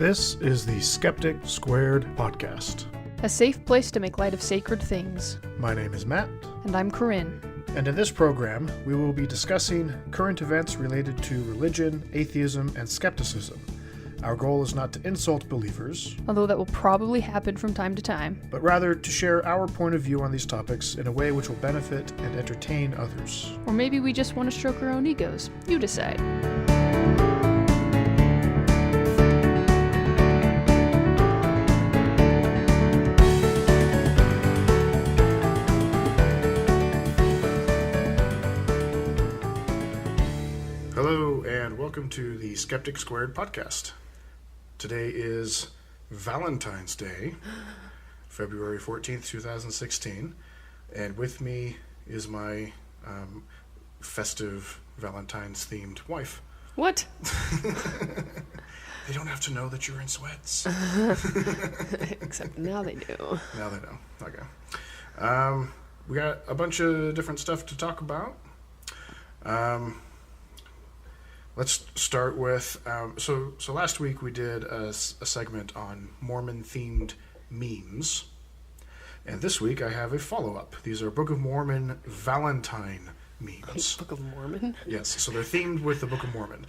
This is the Skeptic Squared podcast. A safe place to make light of sacred things. My name is Matt. And I'm Corinne. And in this program, we will be discussing current events related to religion, atheism, and skepticism. Our goal is not to insult believers, Although that will probably happen from time to time. but rather to share our point of view on these topics in a way which will benefit and entertain others. Or maybe we just want to stroke our own egos. You decide. Hello, and welcome to the Skeptic Squared podcast. Today is Valentine's Day, February 14th, 2016, and with me is my festive Valentine's-themed wife. What? They don't have to know that you're in sweats. Except now they do. Now they know. Okay. We got a bunch of different stuff to talk about. Let's start with, so last week we did a segment on Mormon-themed memes, and this week I have a follow-up. These are Book of Mormon Valentine memes. Book of Mormon? Yes, so they're themed with the Book of Mormon.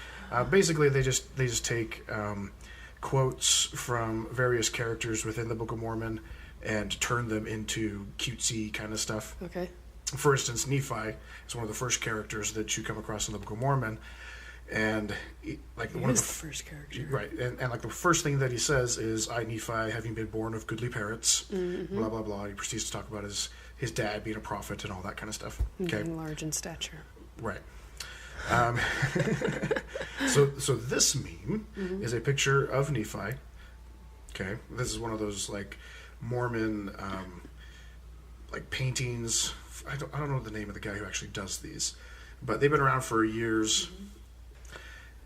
Basically, they just take quotes from various characters within the Book of Mormon and turn them into cutesy kind of stuff. Okay. For instance, Nephi is one of the first characters that you come across in the Book of Mormon. And one of the first character, right? And like the first thing that he says is, "I Nephi, having been born of goodly parents," blah blah blah. He proceeds to talk about his dad being a prophet and all that kind of stuff. Okay, being large in stature. right. So this meme is a picture of Nephi. Okay, this is one of those like Mormon like paintings. I don't know the name of the guy who actually does these, but they've been around for years.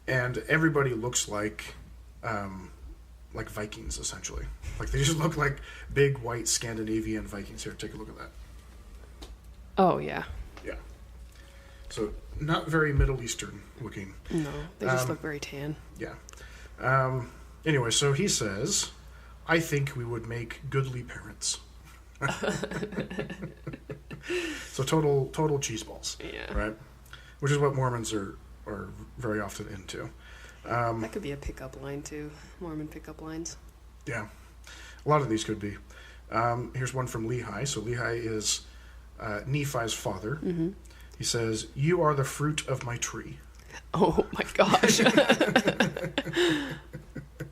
And everybody looks like Vikings, essentially. Like, they just look like big, white, Scandinavian Vikings. Here, take a look at that. Oh, yeah. Yeah. So, not very Middle Eastern looking. No, they just look very tan. Yeah. Anyway, so he says, "I think we would make goodly parents." So, total cheeseballs. Yeah. Right? Which is what Mormons are very often into. That could be a pickup line, too. Mormon pickup lines. Yeah. A lot of these could be. Here's one from Lehi. So Lehi is Nephi's father. Mm-hmm. He says, "You are the fruit of my tree." Oh, my gosh.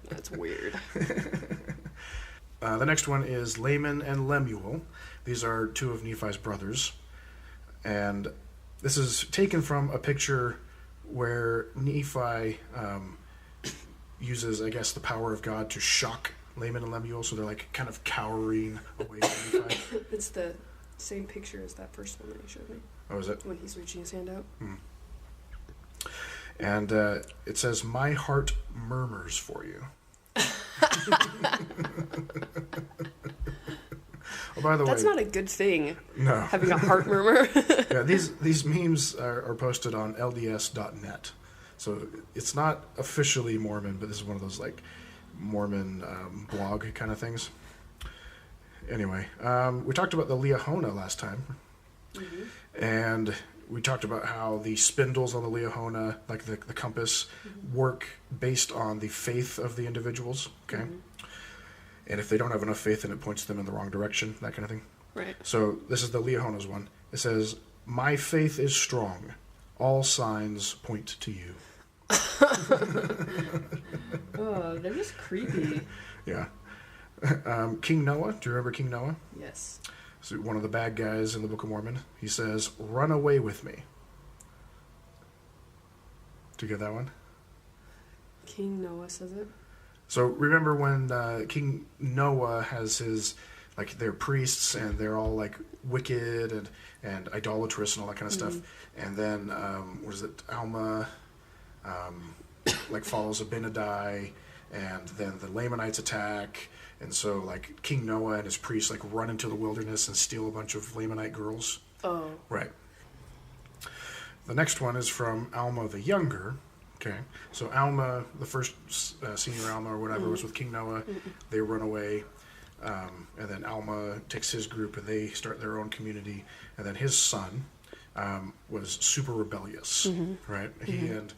That's weird. The next one is Laman and Lemuel. These are two of Nephi's brothers. And this is taken from a picture where Nephi uses, I guess, the power of God to shock Laman and Lemuel, so they're like kind of cowering away from Nephi. It's the same picture as that first one that you showed me. Oh, is it? When he's reaching his hand out. And it says, "My heart murmurs for you." Oh, by the That's way, not a good thing. No. Having a heart murmur. Yeah, these memes are posted on LDS.net. So it's not officially Mormon, but this is one of those like Mormon blog kind of things. Anyway, we talked about the Liahona last time. Mm-hmm. And we talked about how the spindles on the Liahona, like the compass, work based on the faith of the individuals. Okay. Mm-hmm. And if they don't have enough faith, then it points them in the wrong direction, that kind of thing. Right. So this is the Liahona's one. It says, "My faith is strong. All signs point to you." Oh, they're just creepy. Yeah. King Noah. Do you remember King Noah? Yes. So one of the bad guys in the Book of Mormon. He says, "Run away with me." Do you get that one? King Noah says it. So remember when King Noah has his, like, they're priests and they're all like wicked and idolatrous and all that kind of stuff. And then, Alma, like follows Abinadi, and then the Lamanites attack. And so like King Noah and his priests like run into the wilderness and steal a bunch of Lamanite girls. Oh. Right. The next one is from Alma the Younger. Okay, so Alma, the first senior Alma or whatever, was with King Noah. They run away, and then Alma takes his group and they start their own community. And then his son was super rebellious, right? He and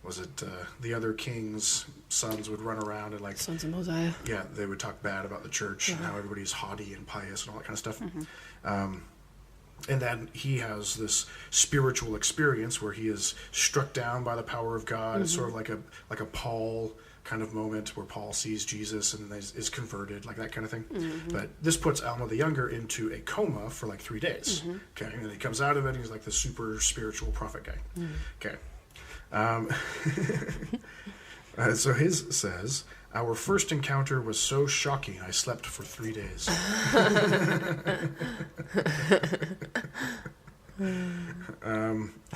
was it the other king's sons would run around and like Sons of Mosiah. Yeah, they would talk bad about the church and how everybody's haughty and pious and all that kind of stuff. And then he has this spiritual experience where he is struck down by the power of God. It's sort of like a Paul kind of moment where Paul sees Jesus and is converted, like that kind of thing. But this puts Alma the Younger into a coma for like 3 days. Okay, and then he comes out of it and he's like the super spiritual prophet guy. Okay. So his says, our first encounter was so shocking I slept for 3 days.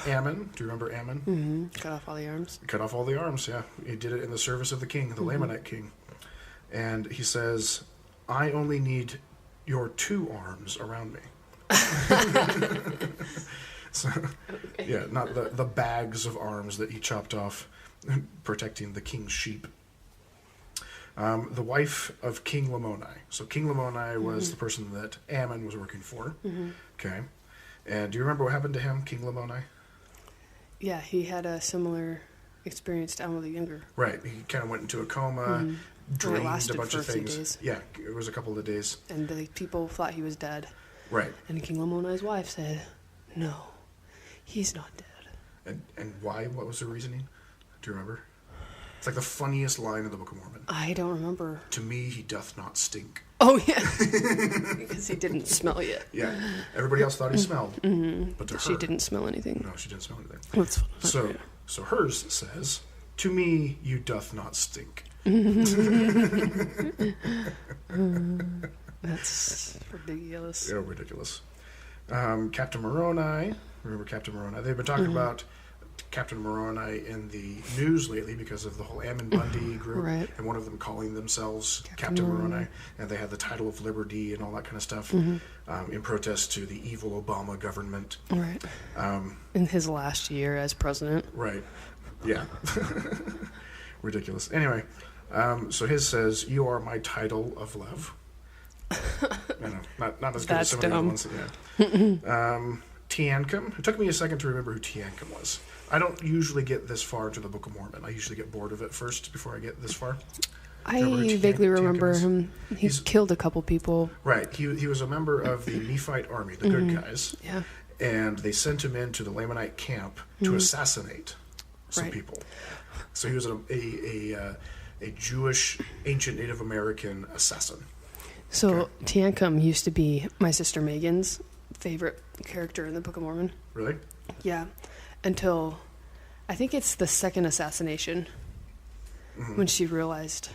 Ammon, do you remember Ammon? Cut off all the arms. Cut off all the arms, yeah. He did it in the service of the king, the Lamanite king. And he says, I only need your 2 arms around me. So, yeah, not the bags of arms that he chopped off, protecting the king's sheep. The wife of King Lamoni. So King Lamoni was the person that Ammon was working for. Okay. And do you remember what happened to him, King Lamoni? Yeah, he had a similar experience to Alma the Younger. Right. He kind of went into a coma, drained a bunch of things. Days. Yeah, it was a couple of days. And the people thought he was dead. Right. And King Lamoni's wife said, no, he's not dead. And why? What was her reasoning? Do you remember? It's like the funniest line in the Book of Mormon. I don't remember. To me, he doth not stink. Oh, yeah. Because he didn't smell yet. Yeah. Everybody else thought he smelled. But to her... She didn't smell anything. No, she didn't smell anything. That's So hers says, to me, you doth not stink. That's ridiculous. Yeah, ridiculous. Captain Moroni. Remember Captain Moroni? They've been talking about Captain Moroni in the news lately because of the whole Ammon Bundy group, Right. and one of them calling themselves Captain Moroni, and they had the title of Liberty and all that kind of stuff in protest to the evil Obama government. Right. In his last year as president. Right. Yeah. Ridiculous. Anyway, so his says, you are my title of love. I know, not as good as some of the other ones. Yeah. Tiancum. It took me a second to remember who Tiancum was. I don't usually get this far into the Book of Mormon. I usually get bored of it first before I get this far. I vaguely remember him. He killed a couple people. Right. He was a member of the Nephite army, the good guys. Yeah. And they sent him into the Lamanite camp to assassinate some people. So he was a Jewish ancient Native American assassin. So Tiancum used to be my sister Megan's favorite character in the Book of Mormon. Really? Yeah. Until I think it's the second assassination when she realized,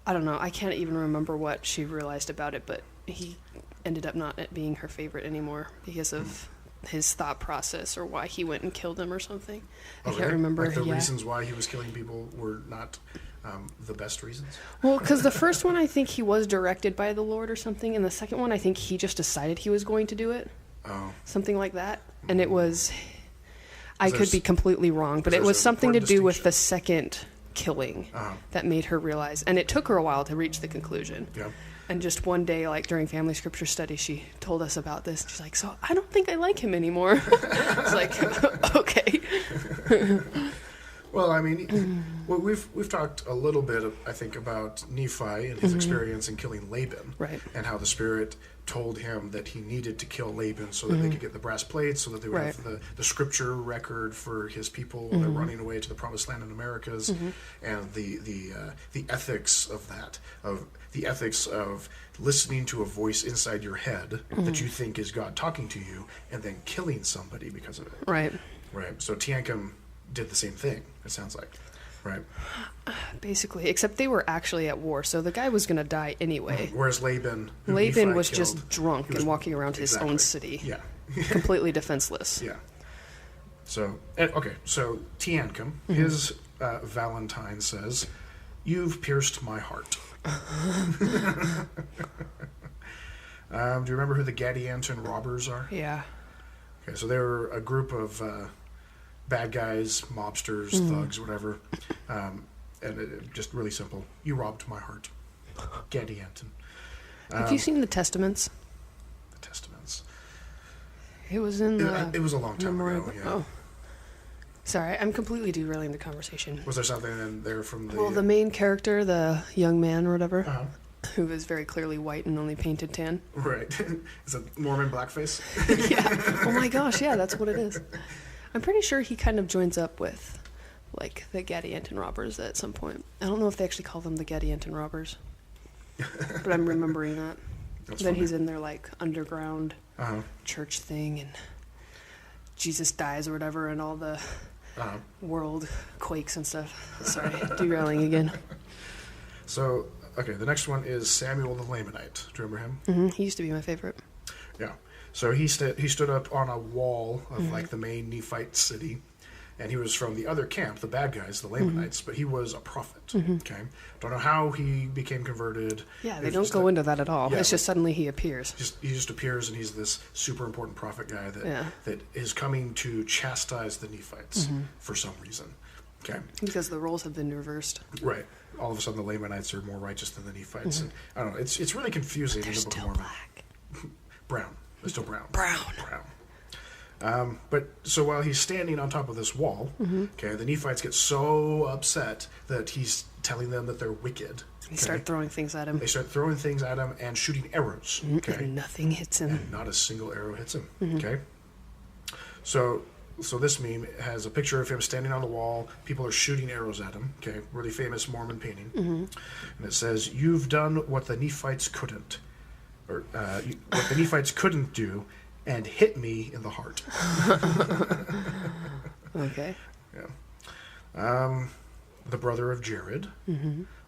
I don't know, I can't even remember what she realized about it, but he ended up not being her favorite anymore because of his thought process or why he went and killed them or something. I can't remember. Like the reasons why he was killing people were not the best reasons? Well, because the first one I think he was directed by the Lord or something, and the second one I think he just decided he was going to do it. Oh. Something like that. And it was... I could be completely wrong, but it was something to do with the second killing that made her realize. And it took her a while to reach the conclusion. Yeah. And just one day, like during family scripture study, she told us about this. She's like, so I don't think I like him anymore. It's like, okay. Well, I mean, we've talked a little bit, I think, about Nephi and his experience in killing Laban. Right. And how the Spirit told him that he needed to kill Laban so that they could get the brass plates, so that they would have the scripture record for his people when they're running away to the promised land in Americas, and the ethics of that, of the ethics of listening to a voice inside your head that you think is God talking to you, and then killing somebody because of it. Right. Right. So Tiancum did the same thing, it sounds like. Right. Basically, except they were actually at war, so the guy was going to die anyway. Whereas Laban was just drunk and walking around his own city. Yeah. Completely defenseless. Yeah. So, okay, so Tiancum, his Valentine says, "You've pierced my heart." Do you remember who the Gadianton robbers are? Yeah. Okay, so they were a group of bad guys, mobsters, thugs, whatever. And just really simple. You robbed my heart. Gadianton. Have you seen the Testaments? The Testaments. It was in the... It was a long time ago, yeah. Oh. Sorry, I'm completely derailing the conversation. Was there something in there from the... Well, the main character, the young man or whatever, Uh-huh. who is very clearly white and only painted tan. Right. Is it Mormon blackface? Yeah. Oh my gosh, yeah, that's what it is. I'm pretty sure he kind of joins up with, like, the Gadianton robbers at some point. I don't know if they actually call them the Gadianton robbers, but I'm remembering that. That's Then funny. he's in their, like, underground Uh-huh. church thing, and Jesus dies or whatever, and all the Uh-huh. world quakes and stuff. Sorry, derailing again. So, okay, the next one is Samuel the Lamanite. Do you remember him? He used to be my favorite. Yeah. So he stood up on a wall of like the main Nephite city, and he was from the other camp, the bad guys, the Lamanites, but he was a prophet. Okay. Don't know how he became converted. Yeah, they It's don't just go that- into that at all. Yeah, It's just suddenly he appears. he just appears, and he's this super important prophet guy that Yeah. that is coming to chastise the Nephites for some reason. Okay. Because the roles have been reversed. Right. All of a sudden, the Lamanites are more righteous than the Nephites, and I don't know. It's really confusing They're in the Book of still Mormon. black. Brown. They're still brown. Brown. But so while he's standing on top of this wall, okay, the Nephites get so upset that he's telling them that they're wicked. They start throwing things at him. They start throwing things at him and shooting arrows. Okay. And nothing hits him. And not a single arrow hits him. Okay. So this meme has a picture of him standing on the wall. People are shooting arrows at him. Okay. Really famous Mormon painting. And it says, "You've done what the Nephites couldn't, or what the Nephites couldn't do, and hit me in the heart." Okay. Yeah. The brother of Jared,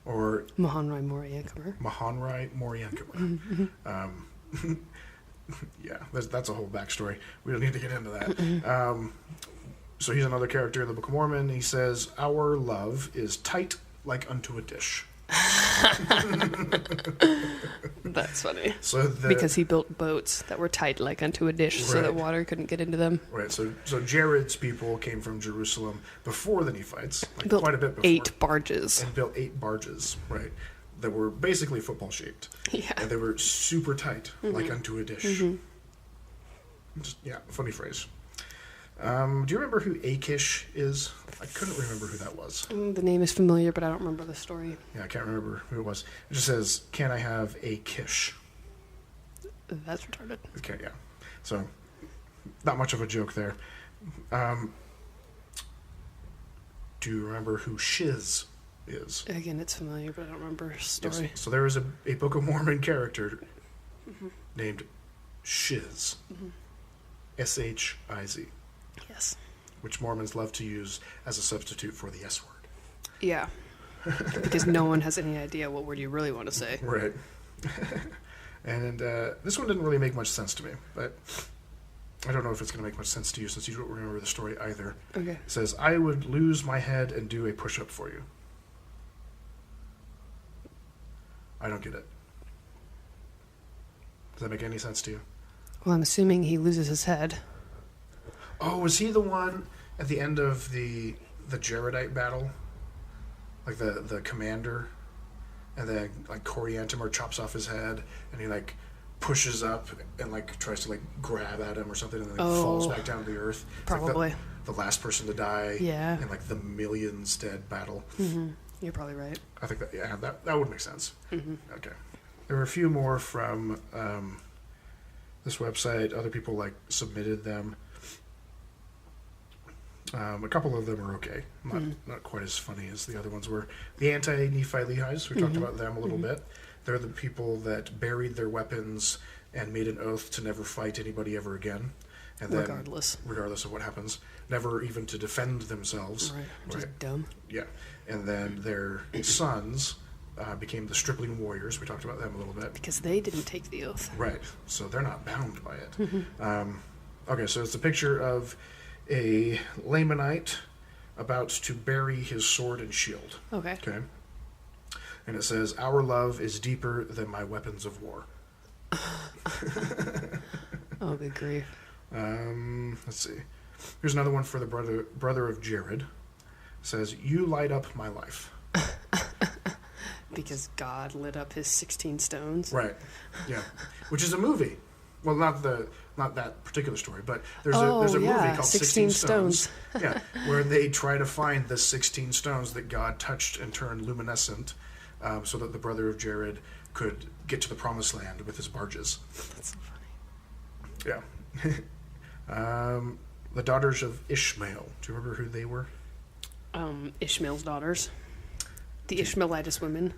or Mahonri Moriancomer. Mahonri Moriancomer. Yeah, that's a whole backstory. We don't need to get into that. So he's another character in the Book of Mormon. He says, "Our love is tight like unto a dish." That's funny. So Because he built boats that were tight like unto a dish so that Right. water couldn't get into them. right, so Jared's people came from Jerusalem before the Nephites, like Built quite a bit before, 8 barges. and built 8 barges, right, that were basically football shaped. Yeah. And they were super tight, like unto a dish. Just, yeah, funny phrase. Do you remember who Achish is? I couldn't remember who that was. The name is familiar, but I don't remember the story. Yeah, I can't remember who it was. It just says, "Can I have a kish?" That's retarded. Okay, yeah. So, not much of a joke there. Do you remember who Shiz is? Again, it's familiar, but I don't remember the story. Yes. So there is a Book of Mormon character named Shiz. S-H-I-Z. Yes. Which Mormons love to use as a substitute for the S word. Yeah. Because no one has any idea what word you really want to say. Right. And this one didn't really make much sense to me, but I don't know if it's going to make much sense to you since you don't remember the story either. Okay. It says, "I would lose my head and do a push-up for you." I don't get it. Does that make any sense to you? Well, I'm assuming he loses his head. Oh, was he the one at the end of the Jaredite battle? Like the commander? And then like Coriantumor chops off his head and he like pushes up and like tries to like grab at him or something and then falls back down to the earth. It's Probably. like the last person to die Yeah. in like the millions dead battle. You're probably right. I think that would make sense. Okay. There were a few more from this website. Other people like submitted them. A couple of them are okay. Not quite as funny as the other ones were. The anti-Nephi Lehis, we talked about them a little bit. They're the people that buried their weapons and made an oath to never fight anybody ever again. And then, regardless of what happens, never even to defend themselves. Right. Just dumb. Yeah. And then their sons became the stripling warriors. We talked about them a little bit. Because they didn't take the oath. Right. So they're not bound by it. Okay, so it's a picture of a Lamanite about to bury his sword and shield. Okay. Okay. And it says, "Our love is deeper than my weapons of war." Oh, good grief. Let's see. Here's another one for the brother of Jared. It says, "You light up my life." Because God lit up his 16 stones. Right. Yeah. Which is a movie. Well, not that particular story, but there's a movie called 16 Stones. Yeah, where they try to find the 16 stones that God touched and turned luminescent, so that the brother of Jared could get to the promised land with his barges. That's so funny. Yeah. The daughters of Ishmael. Do you remember who they were? Ishmael's daughters. The Ishmaelitish women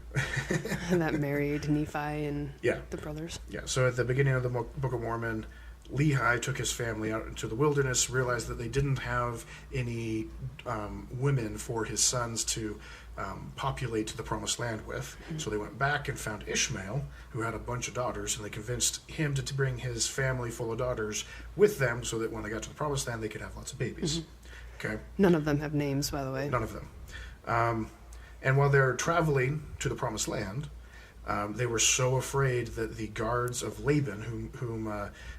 that married Nephi and the brothers. Yeah, so at the beginning of the Book of Mormon, Lehi took his family out into the wilderness, realized that they didn't have any women for his sons to populate the promised land with. Mm-hmm. So they went back and found Ishmael, who had a bunch of daughters, and they convinced him to bring his family full of daughters with them so that when they got to the promised land, they could have lots of babies. Mm-hmm. Okay. None of them have names, by the way. None of them. And while they're traveling to the promised land, they were so afraid that the guards of Laban, whom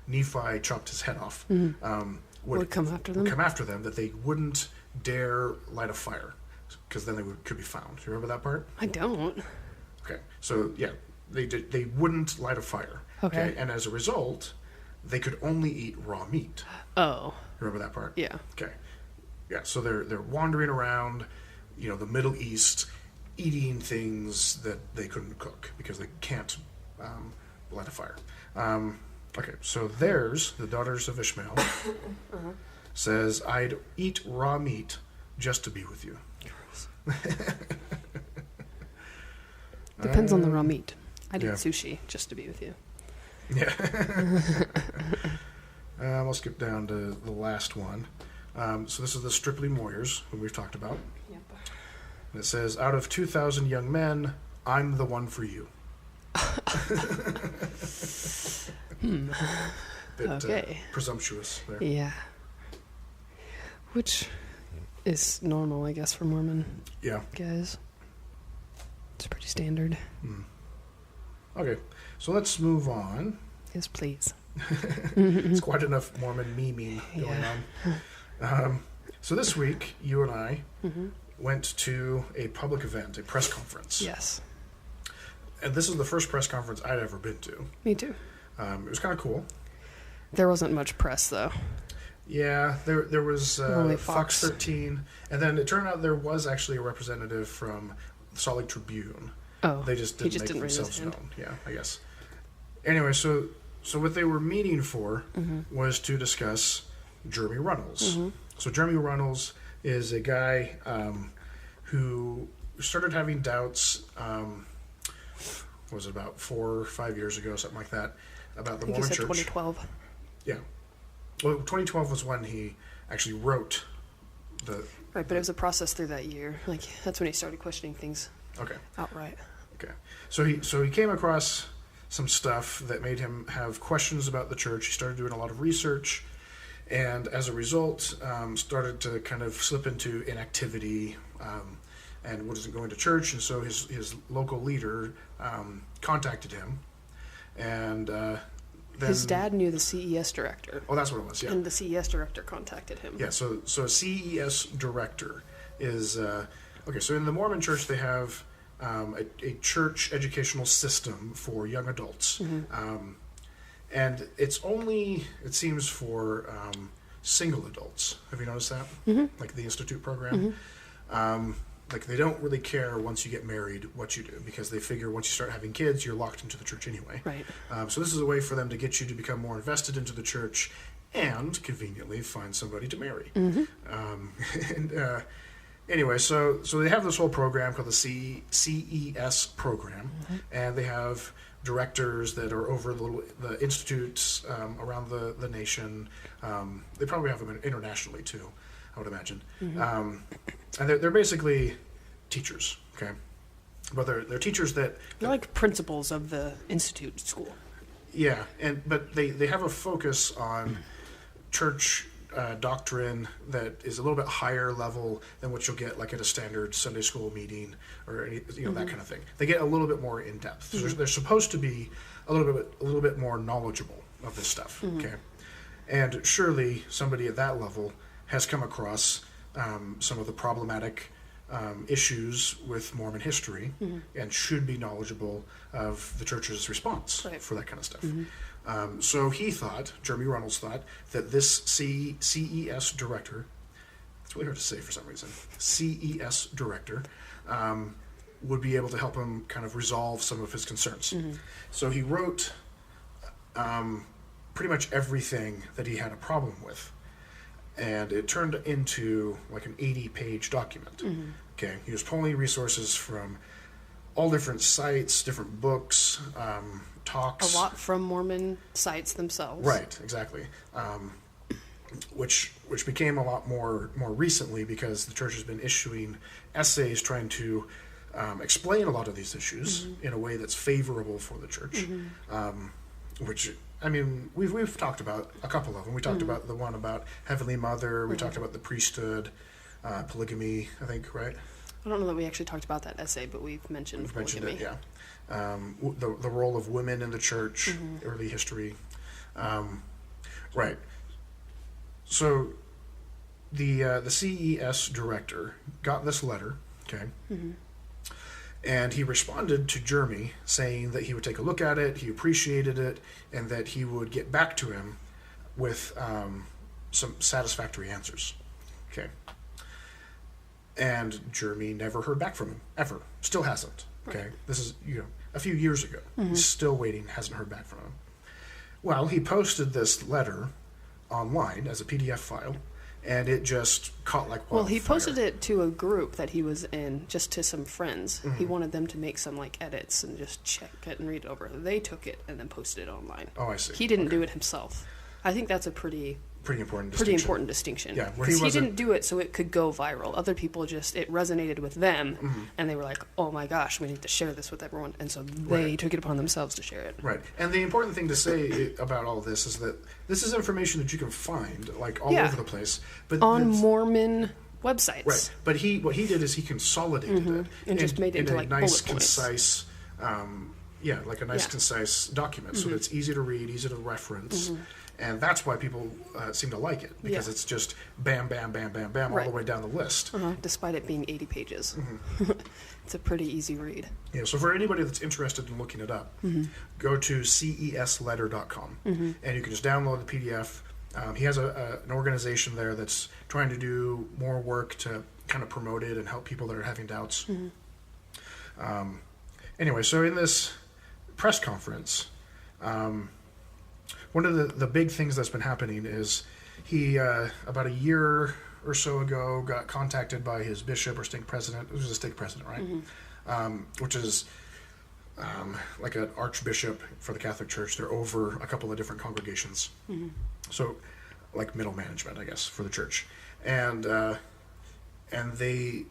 Nephi chopped his head off, would come after them. That they wouldn't dare light a fire, because then they could be found. Do you remember that part? I don't. Okay, so yeah, they wouldn't light a fire. Okay, and as a result, they could only eat raw meat. Oh, remember that part? Yeah. Okay, yeah. So they're wandering around, the Middle East, eating things that they couldn't cook because they can't light a fire. Okay, so there's the daughters of Ishmael. Says, "I'd eat raw meat just to be with you." Depends on the raw meat. I'd eat sushi just to be with you. Yeah. We'll skip down to the last one. So this is the Stripling Warriors, who we've talked about. Yep. And it says, "Out of 2,000 young men, I'm the one for you." Bit presumptuous there. Yeah. Which is normal, I guess, for Mormon guys. It's pretty standard. Okay, so let's move on. Yes, please. It's quite enough Mormon memeing going on. So this week, you and I went to a public event, a press conference. Yes. And this is the first press conference I'd ever been to. Me too. It was kind of cool. There wasn't much press, though. Yeah, there was Fox 13, and then it turned out there was actually a representative from the Salt Lake Tribune. Oh, they just didn't make themselves known. Yeah, I guess. Anyway, so what they were meeting for was to discuss Jeremy Runnells. So Jeremy Runnells is a guy who started having doubts. Was it about 4 or 5 years ago, something like that, about the Mormon Church? 2012. Yeah. Well, 2012 was when he actually wrote the... Right, but it was a process through that year. Like, that's when he started questioning things outright. Okay. So he came across some stuff that made him have questions about the church. He started doing a lot of research, and as a result, started to kind of slip into inactivity and wasn't going to church. And so his local leader contacted him, and then, his dad knew the CES director. Oh, that's what it was, yeah. And the CES director contacted him. Yeah, so a CES director is... okay, so in the Mormon Church, they have a church educational system for young adults. And it's only, it seems, for single adults. Have you noticed that? Like the Institute program? Like, they don't really care once you get married what you do, because they figure once you start having kids, you're locked into the church anyway. Right. So this is a way for them to get you to become more invested into the church and, conveniently, find somebody to marry. Anyway, so they have this whole program called the CES program, and they have directors that are over the institutes around the nation. They probably have them internationally, too, I would imagine. And they're basically teachers, okay? But they're teachers that... They're like principals of the institute school. Yeah, but they have a focus on church doctrine that is a little bit higher level than what you'll get like at a standard Sunday school meeting or any, that kind of thing. They get a little bit more in depth. They're supposed to be a little bit more knowledgeable of this stuff, okay? And surely somebody at that level has come across some of the problematic issues with Mormon history and should be knowledgeable of the church's response for that kind of stuff. So he thought, Jeremy Runnells thought, that this CES Director, it's really hard to say for some reason, CES Director, would be able to help him kind of resolve some of his concerns. So he wrote pretty much everything that he had a problem with. And it turned into like an 80-page document. Okay, he was pulling resources from all different sites, different books, talks. A lot from Mormon sites themselves. Right, exactly. Which became a lot more recently because the church has been issuing essays trying to explain a lot of these issues in a way that's favorable for the church. Which, I mean, we've talked about a couple of them. We talked about the one about Heavenly Mother. We talked about the priesthood, polygamy, I think, right? I don't know that we actually talked about that essay, but we've mentioned polygamy. Mentioned it, yeah. The role of women in the church, early history. Right. So the CES Director got this letter, okay? And he responded to Jeremy saying that he would take a look at it, he appreciated it, and that he would get back to him with some satisfactory answers. Okay. And Jeremy never heard back from him, ever. Still hasn't. Okay. Right. This is, a few years ago. He's still waiting, hasn't heard back from him. Well, he posted this letter online as a PDF file, and it just caught like wildfire. Well, he posted it to a group that he was in, just to some friends. He wanted them to make some like edits and just check it and read it over. They took it and then posted it online. Oh, I see. He didn't do it himself. I think that's a pretty important distinction. Yeah, because he didn't do it so it could go viral. Other people it resonated with them, and they were like, "Oh my gosh, we need to share this with everyone," and so they took it upon themselves to share it. Right, and the important thing to say about all this is that this is information that you can find like all over the place, but on Mormon websites. Right, but what he did is he consolidated it and just made it into like nice, bullet points. concise. Like a nice, concise document, so that it's easy to read, easy to reference. And that's why people seem to like it, because it's just bam, bam, bam, bam, bam, all the way down the list. Despite it being 80 pages. It's a pretty easy read. Yeah, so for anybody that's interested in looking it up, go to cesletter.com, and you can just download the PDF. He has an organization there that's trying to do more work to kind of promote it and help people that are having doubts. Anyway, so in this press conference, one of the big things that's been happening is he, about a year or so ago, got contacted by his bishop or stake president. It was a stake president, right? Which is like an archbishop for the Catholic Church. They're over a couple of different congregations. So like middle management, I guess, for the church. And they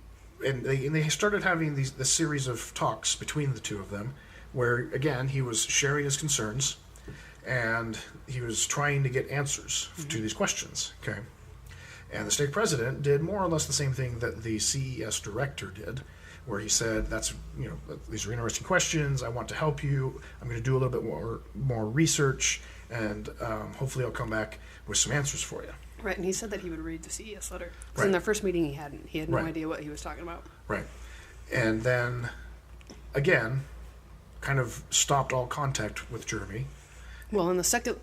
started having this series of talks between the two of them where, again, he was sharing his concerns and he was trying to get answers to these questions, okay? And the stake president did more or less the same thing that the CES Director did, where he said, these are interesting questions, I want to help you, I'm going to do a little bit more research, and hopefully I'll come back with some answers for you. Right, and he said that he would read the CES letter. Because in their first meeting he hadn't. He had no idea what he was talking about. Right. And then, again, kind of stopped all contact with Jeremy. Well, in the second,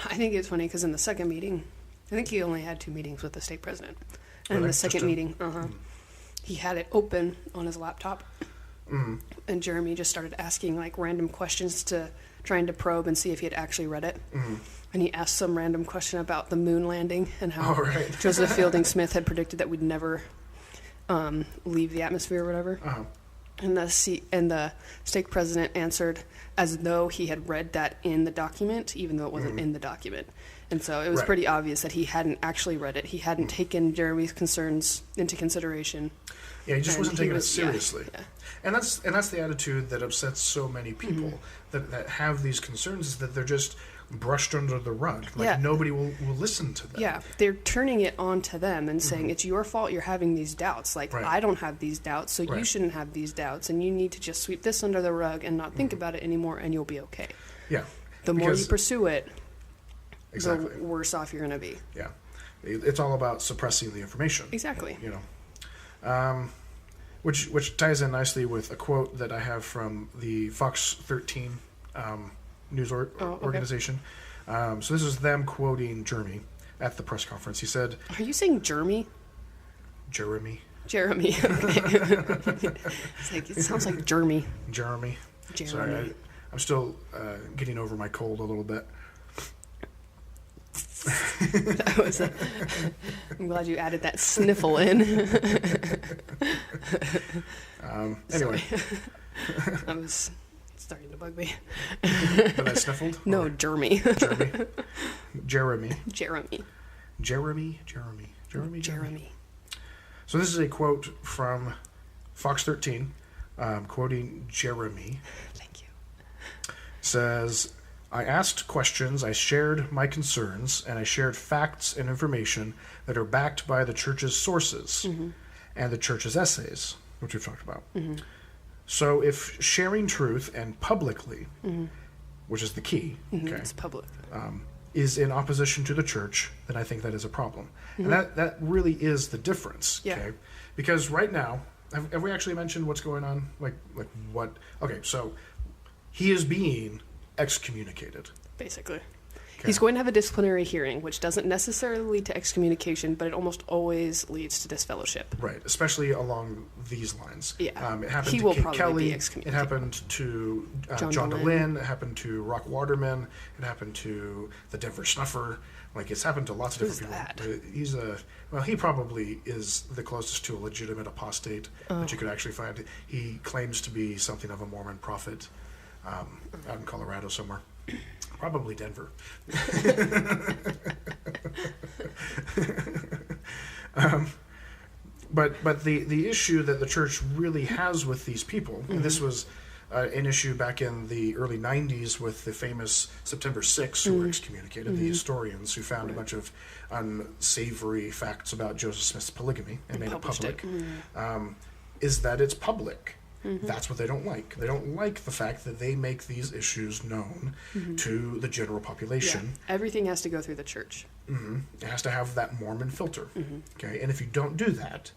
I think it's funny because in the second meeting, I think he only had 2 meetings with the stake president. And in the second meeting, he had it open on his laptop. And Jeremy just started asking like random questions trying to probe and see if he had actually read it. And he asked some random question about the moon landing and how Joseph Fielding Smith had predicted that we'd never leave the atmosphere or whatever. And the stake president answered as though he had read that in the document, even though it wasn't in the document. And so it was pretty obvious that he hadn't actually read it. He hadn't taken Jeremy's concerns into consideration. Yeah, he just wasn't taking it seriously. And that's the attitude that upsets so many people that have these concerns, is that they're just brushed under the rug. Nobody will listen to them. Yeah, they're turning it on to them and saying, it's your fault you're having these doubts. I don't have these doubts, so you shouldn't have these doubts, and you need to just sweep this under the rug and not think about it anymore, and you'll be okay. Yeah. The more you pursue it, the worse off you're going to be. Yeah. it's all about suppressing the information. Exactly. You know, which ties in nicely with a quote that I have from the Fox 13 news organization. So this is them quoting Jeremy at the press conference. He said, "Are you saying Jeremy?" Jeremy. Jeremy. Okay. It sounds like Jeremy. Jeremy. Jeremy. Sorry, I'm still getting over my cold a little bit. I'm glad you added that sniffle in. Anyway. I was starting to bug me. That I sniffled? No, Jeremy. Jeremy. So this is a quote from Fox 13, quoting Jeremy. Thank you. Says, I asked questions, I shared my concerns, and I shared facts and information that are backed by the church's sources and the church's essays, which we've talked about. So if sharing truth and publicly, which is the key, okay, It's public. is in opposition to the church, then I think that is a problem. And that really is the difference, okay? Because right now, have we actually mentioned what's going on? Like what? Okay, so he is being excommunicated. Basically. Okay. He's going to have a disciplinary hearing, which doesn't necessarily lead to excommunication, but it almost always leads to disfellowship. Right, especially along these lines. Yeah. It happened He to will Kate probably Kelly. be It excommunicated. happened to John DeLynn. It happened to Rock Waterman. It happened to the Denver Snuffer. Like, it's happened to lots of different people. He probably is the closest to a legitimate apostate that you could actually find. He claims to be something of a Mormon prophet out in Colorado somewhere. Probably Denver. But the issue that the church really has with these people, and this was an issue back in the early 90s with the famous September 6 who were excommunicated, the historians who found a bunch of unsavory facts about Joseph Smith's polygamy and made it public, is that it's public. That's what they don't like. They don't like the fact that they make these issues known to the general population. Yeah. Everything has to go through the church. It has to have that Mormon filter. Okay, and if you don't do that,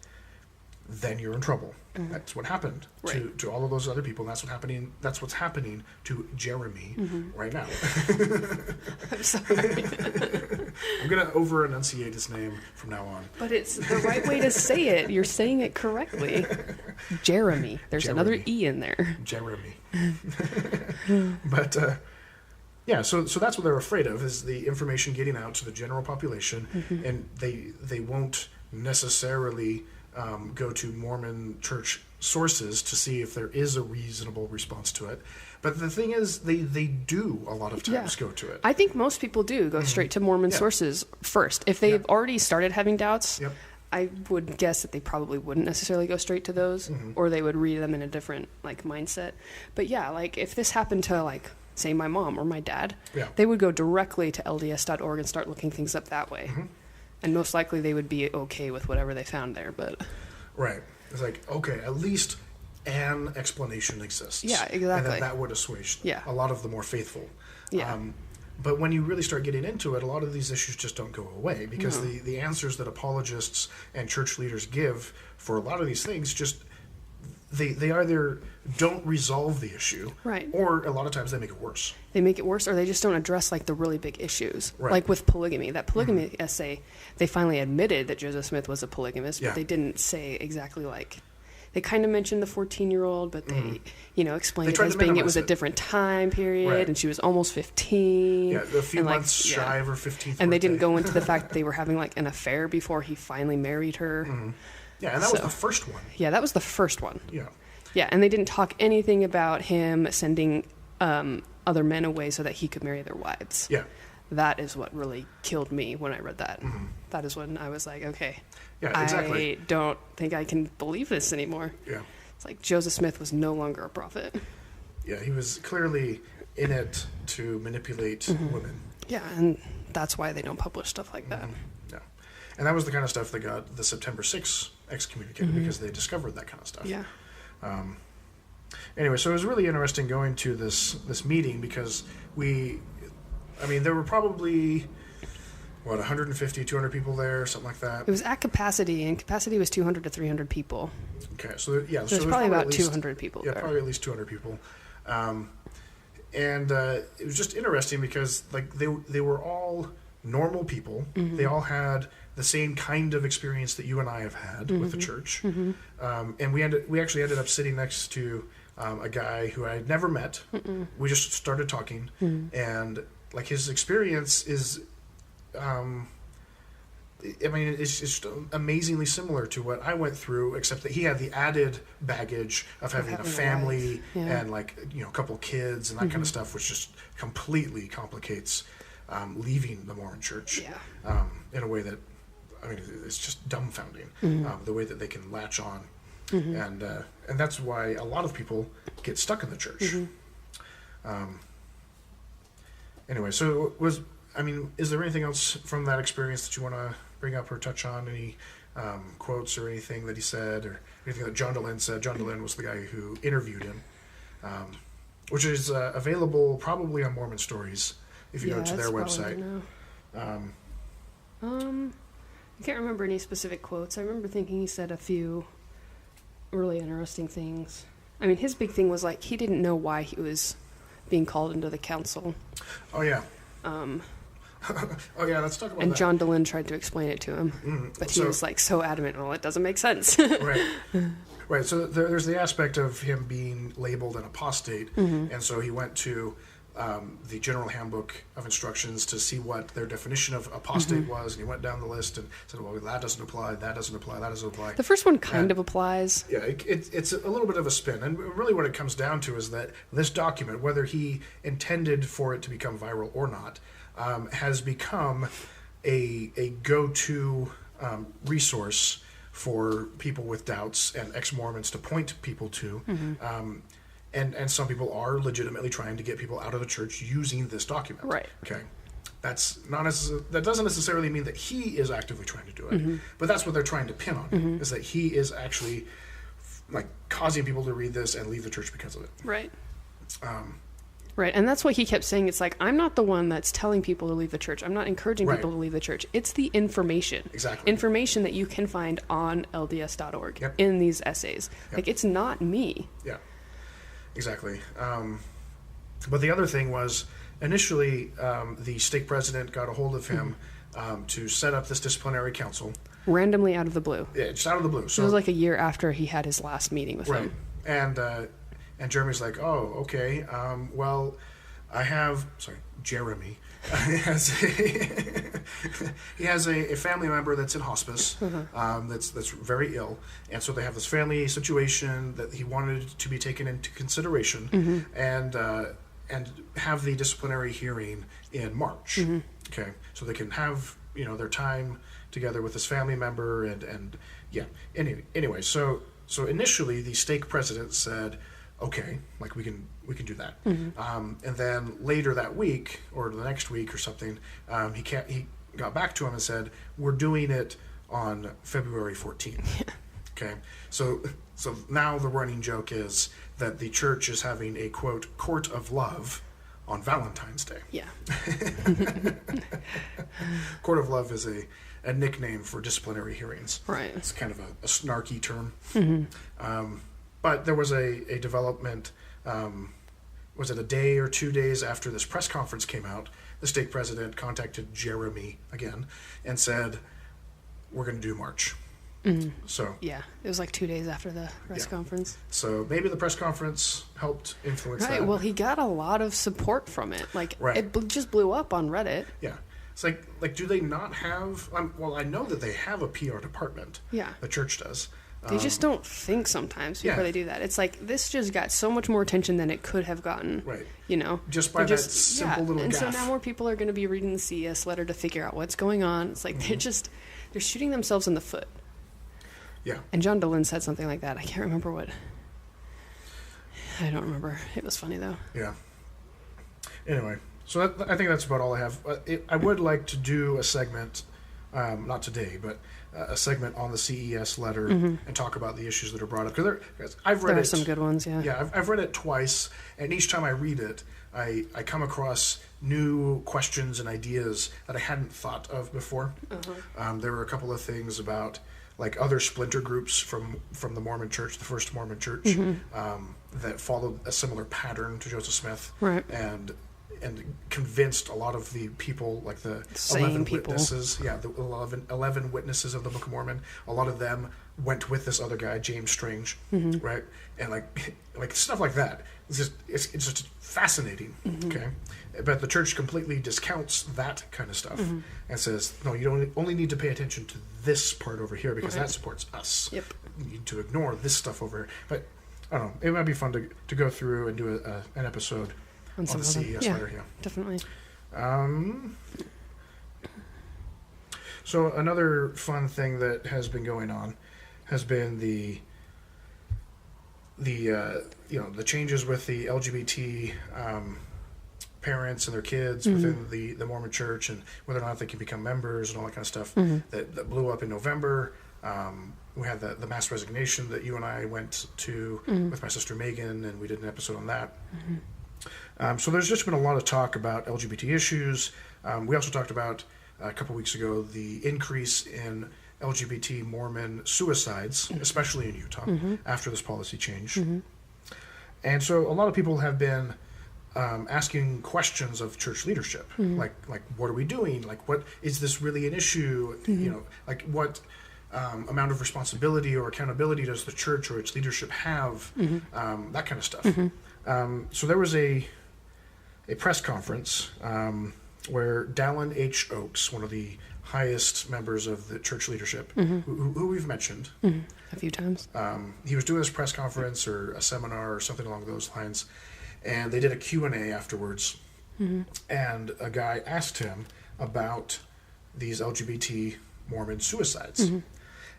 then you're in trouble. That's what happened to all of those other people. And that's what's happening to Jeremy right now. I'm sorry. I'm gonna over enunciate his name from now on. But it's the right way to say it. You're saying it correctly. Jeremy. There's another E in there. Jeremy. But yeah, so that's what they're afraid of, is the information getting out to the general population, and they won't necessarily go to Mormon Church sources to see if there is a reasonable response to it. But the thing is, they do a lot of times go to it. I think most people do go straight to Mormon sources first. If they've already started having doubts, I would guess that they probably wouldn't necessarily go straight to those, or they would read them in a different mindset. But yeah, if this happened to say my mom or my dad, they would go directly to LDS.org and start looking things up that way. And most likely they would be okay with whatever they found there, but... Right. It's okay, at least an explanation exists. Yeah, exactly. And that would assuage Yeah. a lot of the more faithful. Yeah. But when you really start getting into it, a lot of these issues just don't go away, because the answers that apologists and church leaders give for a lot of these things just... They either don't resolve the issue, right, or a lot of times they make it worse. They make it worse, or they just don't address the really big issues. Right. Like with polygamy. That polygamy essay, they finally admitted that Joseph Smith was a polygamist, but they didn't say exactly they kind of mentioned the 14-year-old, but they, explained it as being it was a different time period, and she was almost 15. Yeah, a few months shy of her 15th And they didn't birthday. go into the fact that they were having an affair before he finally married her. Yeah, and that was the first one. Yeah, that was the first one. Yeah. Yeah, and they didn't talk anything about him sending other men away so that he could marry their wives. Yeah. That is what really killed me when I read that. That is when I was like, okay, yeah, exactly. I don't think I can believe this anymore. Yeah. It's Joseph Smith was no longer a prophet. Yeah, he was clearly in it to manipulate women. Yeah, and that's why they don't publish stuff like that. Yeah. And that was the kind of stuff that got the September 6 excommunicated, because they discovered that kind of stuff. Yeah. Anyway, so it was really interesting going to this meeting, because there were probably 150, 200 people there, something like that. It was at capacity, and capacity was 200 to 300 people. Okay, so yeah, so there's probably about 200 people. Yeah, there. probably at least 200 people. And it was just interesting because like they were all normal people. Mm-hmm. They all had the same kind of experience that you and I have had with the church. Mm-hmm. And we actually ended up sitting next to a guy who I had never met. Mm-mm. We just started talking, and like his experience is, I mean, it's just amazingly similar to what I went through, except that he had the added baggage of having a family and like, a couple kids and that kind of stuff, which just completely complicates leaving the Mormon Church in a way that, I mean, it's just dumbfounding, the way that they can latch on. And that's why a lot of people get stuck in the church. Anyway, so is there anything else from that experience that you want to bring up or touch on? Any quotes or anything that he said, or anything that John Dehlin said? John Dehlin was the guy who interviewed him, which is available probably on Mormon Stories if you go to their website. I can't remember any specific quotes. I remember thinking he said a few really interesting things. I mean, his big thing was like he didn't know why he was being called into the council. Oh yeah. Let's talk about that. And John Dehlin tried to explain it to him, but he was like so adamant. Well, it doesn't make sense. Right. So there's the aspect of him being labeled an apostate, and so he went to the General Handbook of Instructions to see what their definition of apostate was, and he went down the list and said, well, that doesn't apply, that doesn't apply, that doesn't apply. The first one kind of applies. Yeah, it's a little bit of a spin, and really what it comes down to is that this document, whether he intended for it to become viral or not, has become a go-to resource for people with doubts and ex-Mormons to point people to. And some people are legitimately trying to get people out of the church using this document. Right. Okay. That's not that doesn't necessarily mean that he is actively trying to do it, but that's what they're trying to pin on him, is that he is actually like causing people to read this and leave the church because of it. Right. Right, and that's what he kept saying. It's like, I'm not the one that's telling people to leave the church. I'm not encouraging people to leave the church. It's the information. Exactly. Information that you can find on LDS.org in these essays. Like, it's not me. Yeah, exactly. But the other thing was, initially, the stake president got a hold of him to set up this disciplinary council. Randomly out of the blue. Yeah, just out of the blue. So it was like a year after he had his last meeting with him. And Jeremy's like, oh, okay, well, Jeremy he has a family member that's in hospice, that's very ill, and so they have this family situation that he wanted to be taken into consideration, and have the disciplinary hearing in March. Okay, so they can have their time together with this family member, and anyway, so initially the stake president said, okay, like we can do that. And then later that week or the next week or something, he got back to him and said, we're doing it on February 14th. Okay, so now the running joke is that the church is having a quote court of love on Valentine's Day. Yeah. Court of love is a nickname for disciplinary hearings. Right. It's kind of a snarky term. But there was a development, was it a day or 2 days after this press conference came out, the stake president contacted Jeremy again and said, we're going to do March. So yeah, it was like 2 days after the press conference. So maybe the press conference helped influence that. Right, well, he got a lot of support from it. Like, it just blew up on Reddit. Yeah. It's like, do they not have, well, I know that they have a PR department. Yeah. The church does. They just don't think sometimes before they do that. It's like, this just got so much more attention than it could have gotten. Right. Just by that simple little and gaffe. so now more people are going to be reading the CES letter to figure out what's going on. It's like, they're shooting themselves in the foot. Yeah. And John Dehlin said something like that. I can't remember what. I don't remember. It was funny, though. Yeah. Anyway, so I think that's about all I have. I would like to do a segment not today, but a segment on the CES letter and talk about the issues that are brought up. Because I've read There are it. some good ones, yeah. Yeah, I've read it twice, and each time I read it, I come across new questions and ideas that I hadn't thought of before. There were a couple of things about like other splinter groups from the Mormon Church, the first Mormon Church, that followed a similar pattern to Joseph Smith, Right. and convinced a lot of the people, like the Same 11 people. witnesses, the 11 witnesses of the Book of Mormon. A lot of them went with this other guy, James Strange, right? And like stuff like that. It's just fascinating. Okay, but the church completely discounts that kind of stuff and says, no, you don't only need to pay attention to this part over here because that supports us. Yep. You need to ignore this stuff over here. But I don't know. It might be fun to go through and do an episode on the CES letter. Yeah, definitely. So another fun thing that has been going on has been the changes with the LGBT parents and their kids within the Mormon Church, and whether or not they can become members and all that kind of stuff that blew up in November. We had the mass resignation that you and I went to with my sister Megan, and we did an episode on that. So there's just been a lot of talk about LGBT issues. We also talked about a couple weeks ago the increase in LGBT Mormon suicides, especially in Utah, after this policy change. And so a lot of people have been asking questions of church leadership, like what are we doing? Like, what is this really an issue? You know, like what amount of responsibility or accountability does the church or its leadership have? That kind of stuff. So there was a press conference where Dallin H. Oakes, one of the highest members of the church leadership, who we've mentioned a few times, he was doing this press conference or a seminar or something along those lines, and they did a Q&A afterwards, and a guy asked him about these LGBT Mormon suicides.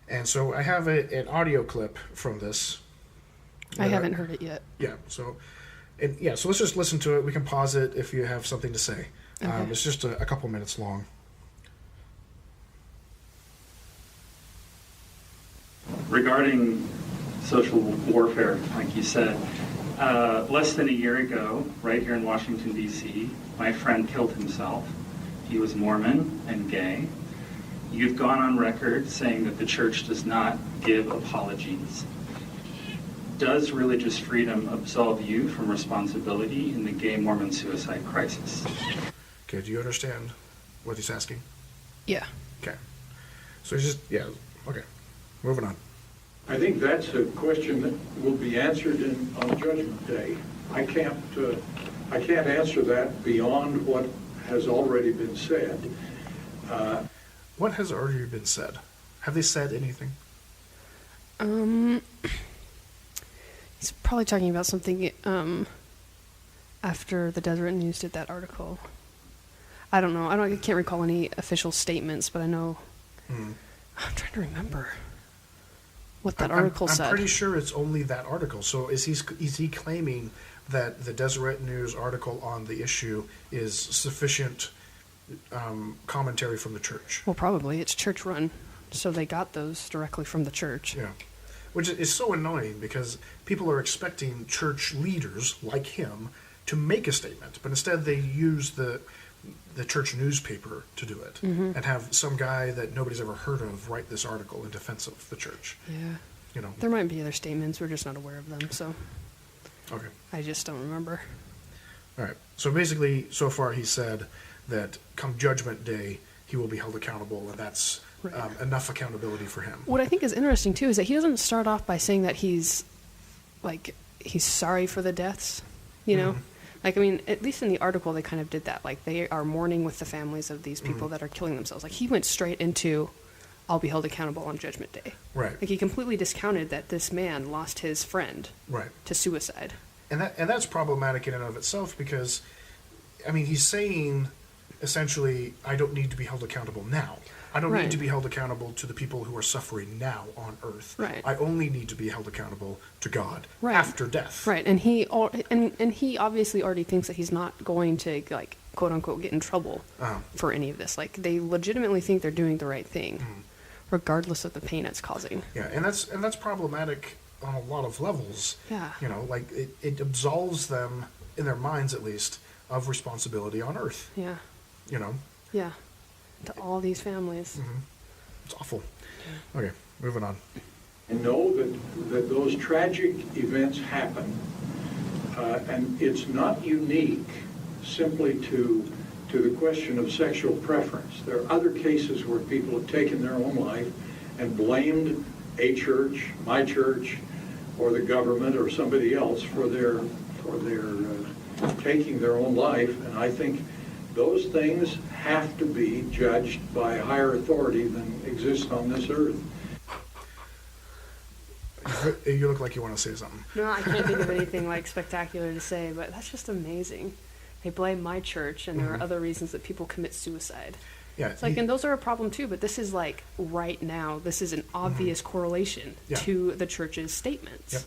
And so I have an audio clip from this. I haven't heard it yet. So let's just listen to it. We can pause it if you have something to say. Okay. It's just a couple minutes long. Regarding social warfare, like you said, less than a year ago, right here in Washington, D.C., my friend killed himself. He was Mormon and gay. You've gone on record saying that the church does not give apologies. Does religious freedom absolve you from responsibility in the gay Mormon suicide crisis? Okay, do you understand what he's asking? Yeah. Okay. So he's just, okay. Moving on. I think that's a question that will be answered on Judgment Day. I can't answer that beyond what has already been said. What has already been said? Have they said anything? He's probably talking about something after the Deseret News did that article. I don't know. I can't recall any official statements, but I know. I'm trying to remember what that article said. I'm pretty sure it's only that article. So is he claiming that the Deseret News article on the issue is sufficient commentary from the church? Well, probably. It's church run, so they got those directly from the church. Yeah. Which is so annoying because people are expecting church leaders like him to make a statement, but instead they use the church newspaper to do it and have some guy that nobody's ever heard of write this article in defense of the church. Yeah. You know. There might be other statements. We're just not aware of them, so. Okay. I just don't remember. All right. So basically, so far he said that come Judgment Day, he will be held accountable, and that's enough accountability for him. What I think is interesting, too, is that he doesn't start off by saying that he's sorry for the deaths, you know? Like, I mean, at least in the article, they kind of did that. Like, they are mourning with the families of these people that are killing themselves. Like, he went straight into, I'll be held accountable on Judgment Day. Right. Like, he completely discounted that this man lost his friend right. to suicide. And that's problematic in and of itself because, I mean, he's saying, essentially, I don't need to be held accountable now. I don't need to be held accountable to the people who are suffering now on earth. Right. I only need to be held accountable to God after death. Right, and he obviously already thinks that he's not going to quote unquote get in trouble for any of this. Like, they legitimately think they're doing the right thing, regardless of the pain it's causing. Yeah, and that's problematic on a lot of levels. Yeah. You know, like it absolves them, in their minds at least, of responsibility on earth. Yeah. You know? Yeah. To all these families. It's awful. Okay, moving on. And know that those tragic events happen, and it's not unique simply to the question of sexual preference. There are other cases where people have taken their own life and blamed a church, my church, or the government or somebody else for their taking their own life. And I think those things have to be judged by a higher authority than exists on this earth. You look like you want to say something. No, I can't think of anything like spectacular to say, but that's just amazing. They blame my church, and there are other reasons that people commit suicide. Yeah, It's like, and those are a problem too, but this is like right now, this is an obvious correlation Yeah. to the church's statements. Yep.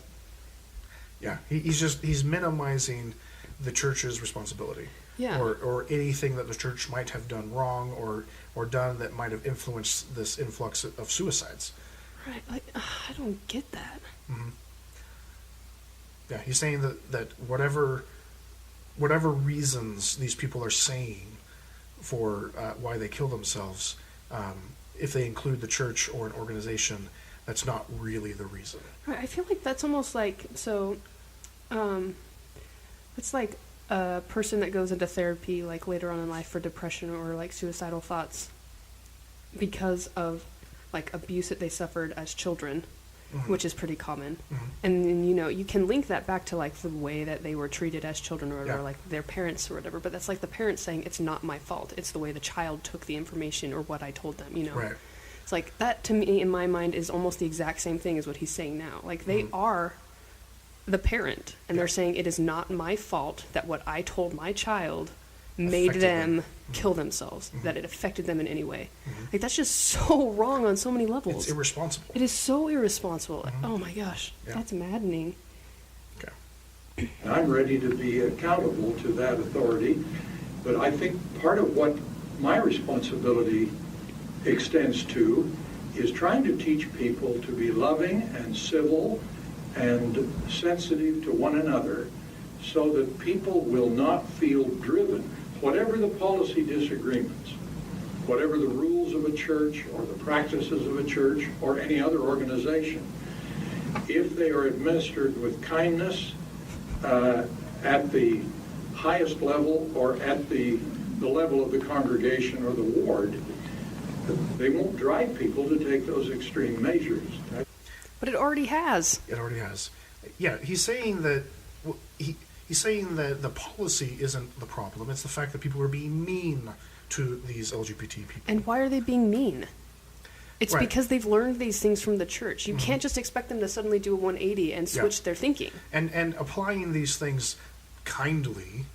Yeah, he's minimizing the church's responsibility. Yeah. Or anything that the church might have done wrong or done that might have influenced this influx of suicides. Right. Like, I don't get that. Yeah, he's saying that whatever reasons these people are saying for why they kill themselves, if they include the church or an organization, that's not really the reason. Right. I feel like that's almost like, so, it's like a person that goes into therapy like later on in life for depression or like suicidal thoughts because of like abuse that they suffered as children, which is pretty common. And then, you know, you can link that back to like the way that they were treated as children or Yeah. like their parents or whatever, but that's like the parents saying it's not my fault, it's the way the child took the information or what I told them, you know. Right. It's like that, to me, in my mind, is almost the exact same thing as what he's saying now. Like, they are the parent, and they're saying it is not my fault that what I told my child made Affected them them. kill themselves, that it affected them in any way. Like, that's just so wrong on so many levels. It's irresponsible. It is so irresponsible. Oh my gosh, Yeah. that's maddening. Okay. And I'm ready to be accountable to that authority, but I think part of what my responsibility extends to is trying to teach people to be loving and civil and sensitive to one another so that people will not feel driven, whatever the policy disagreements, whatever the rules of a church or the practices of a church or any other organization, if they are administered with kindness at the highest level or at the level of the congregation or the ward, they won't drive people to take those extreme measures. But it already has. It already has. Yeah, he's saying that he's saying that the policy isn't the problem. It's the fact that people are being mean to these LGBT people. And why are they being mean? It's Right. because they've learned these things from the church. You can't just expect them to suddenly do a 180 and switch their thinking. And applying these things kindly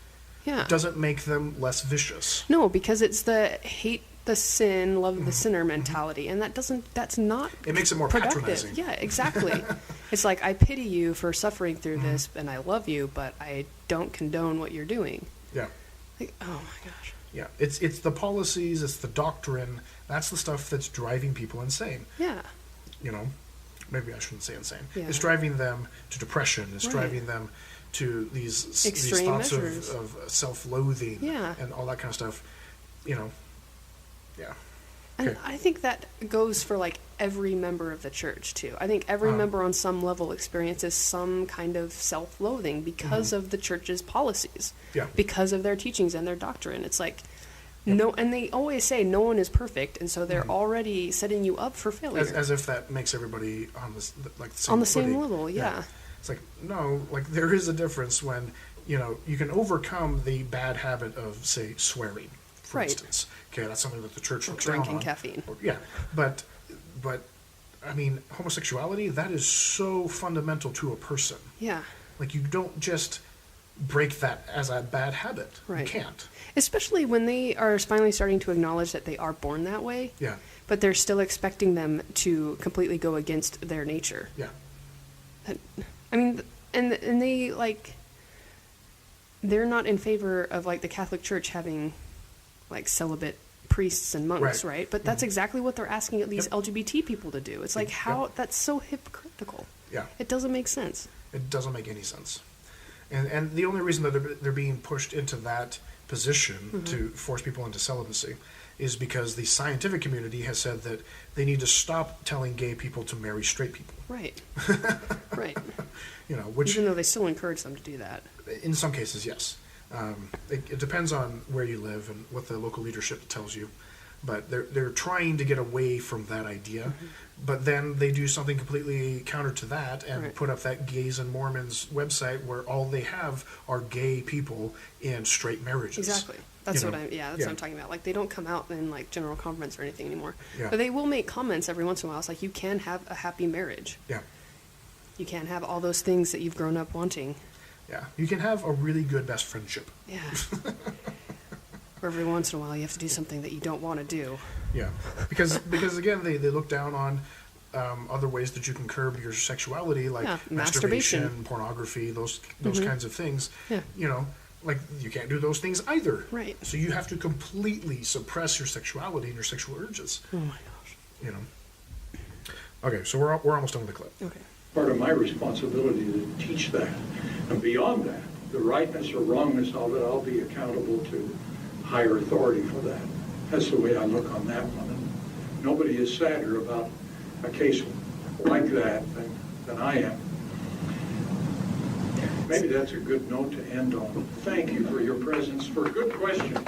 Yeah. doesn't make them less vicious. No, because it's the hate the sin, love the sinner mentality, and that's not It makes it more productive. patronizing. Yeah, exactly. It's like, I pity you for suffering through this, and I love you, but I don't condone what you're doing. Yeah. Like, oh my gosh. Yeah. It's the policies, it's the doctrine, that's the stuff that's driving people insane. Yeah. You know? Maybe I shouldn't say insane. Yeah. It's driving them to depression. It's Right. driving them to these Extreme thoughts measures. of self-loathing Yeah. and all that kind of stuff. You know? Yeah. And Okay. I think that goes for like every member of the church too. I think every member on some level experiences some kind of self-loathing because of the church's policies, Yeah. because of their teachings and their doctrine. It's like, no, and they always say no one is perfect, and so they're already setting you up for failure. As if that makes everybody on this like the same On the same footing. level, yeah. It's like, no, like there is a difference when, you know, you can overcome the bad habit of, say, swearing, for Right. instance. Okay, that's something that the church Or looks down drinking on. caffeine. Yeah, but I mean, homosexuality, that is so fundamental to a person. Yeah. Like, you don't just break that as a bad habit. Right. You can't. Especially when they are finally starting to acknowledge that they are born that way, Yeah, but they're still expecting them to completely go against their nature. yeah. I mean, and they like, they're not in favor of like the Catholic Church having like celibate priests and monks, right? But that's exactly what they're asking these LGBT people to do. It's like that's so hypocritical. Yeah. It doesn't make sense. It doesn't make any sense. And the only reason that they're being pushed into that position to force people into celibacy is because the scientific community has said that they need to stop telling gay people to marry straight people. Right. Right. Which, even though they still encourage them to do that. In some cases, yes. It depends on where you live and what the local leadership tells you. But they're trying to get away from that idea. But then they do something completely counter to that and put up that Gays and Mormons website where all they have are gay people in straight marriages. Exactly. That's what I'm talking about. Like, they don't come out in like general conference or anything anymore. Yeah. But they will make comments every once in a while. It's like, you can have a happy marriage. Yeah. You can't have all those things that you've grown up wanting. Yeah. You can have a really good best friendship. Yeah. Or every once in a while you have to do something that you don't want to do. Yeah. Because again, they look down on other ways that you can curb your sexuality, like masturbation, pornography, those kinds of things. Yeah. Like, you can't do those things either. Right. So you have to completely suppress your sexuality and your sexual urges. Oh my gosh. Okay, so we're almost done with the clip. Okay. Part of my responsibility to teach that. And beyond that, the rightness or wrongness of it, I'll be accountable to higher authority for that. That's the way I look on that one. And nobody is sadder about a case like that than I am. Maybe that's a good note to end on. Thank you for your presence, for a good question.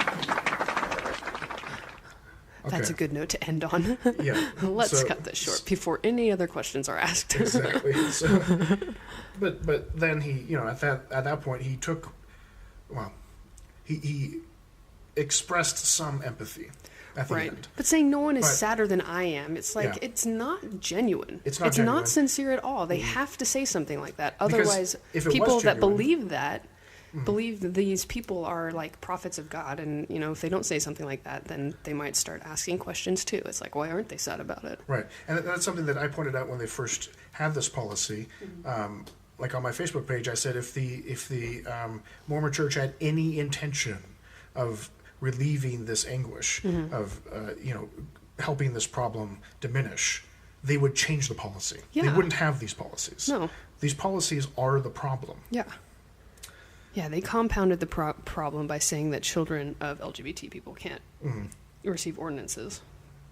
That's a good note to end on. Yeah. Let's cut this short before any other questions are asked. Exactly. But then he, at that point, he took, he expressed some empathy at the end. But saying no one is sadder than I am, it's like, it's not genuine. It's not genuine. Not sincere at all. They have to say something like that. Otherwise, people that believe that, believe these people are like prophets of God, and if they don't say something like that, then they might start asking questions too. It's like, why aren't they sad about it? Right. And that's something that I pointed out when they first had this policy. Like on my Facebook page, I said if the Mormon Church had any intention of relieving this anguish, of helping this problem diminish, they would change the policy. Yeah. They wouldn't have these policies. No. These policies are the problem. Yeah. Yeah, they compounded the problem by saying that children of LGBT people can't receive ordinances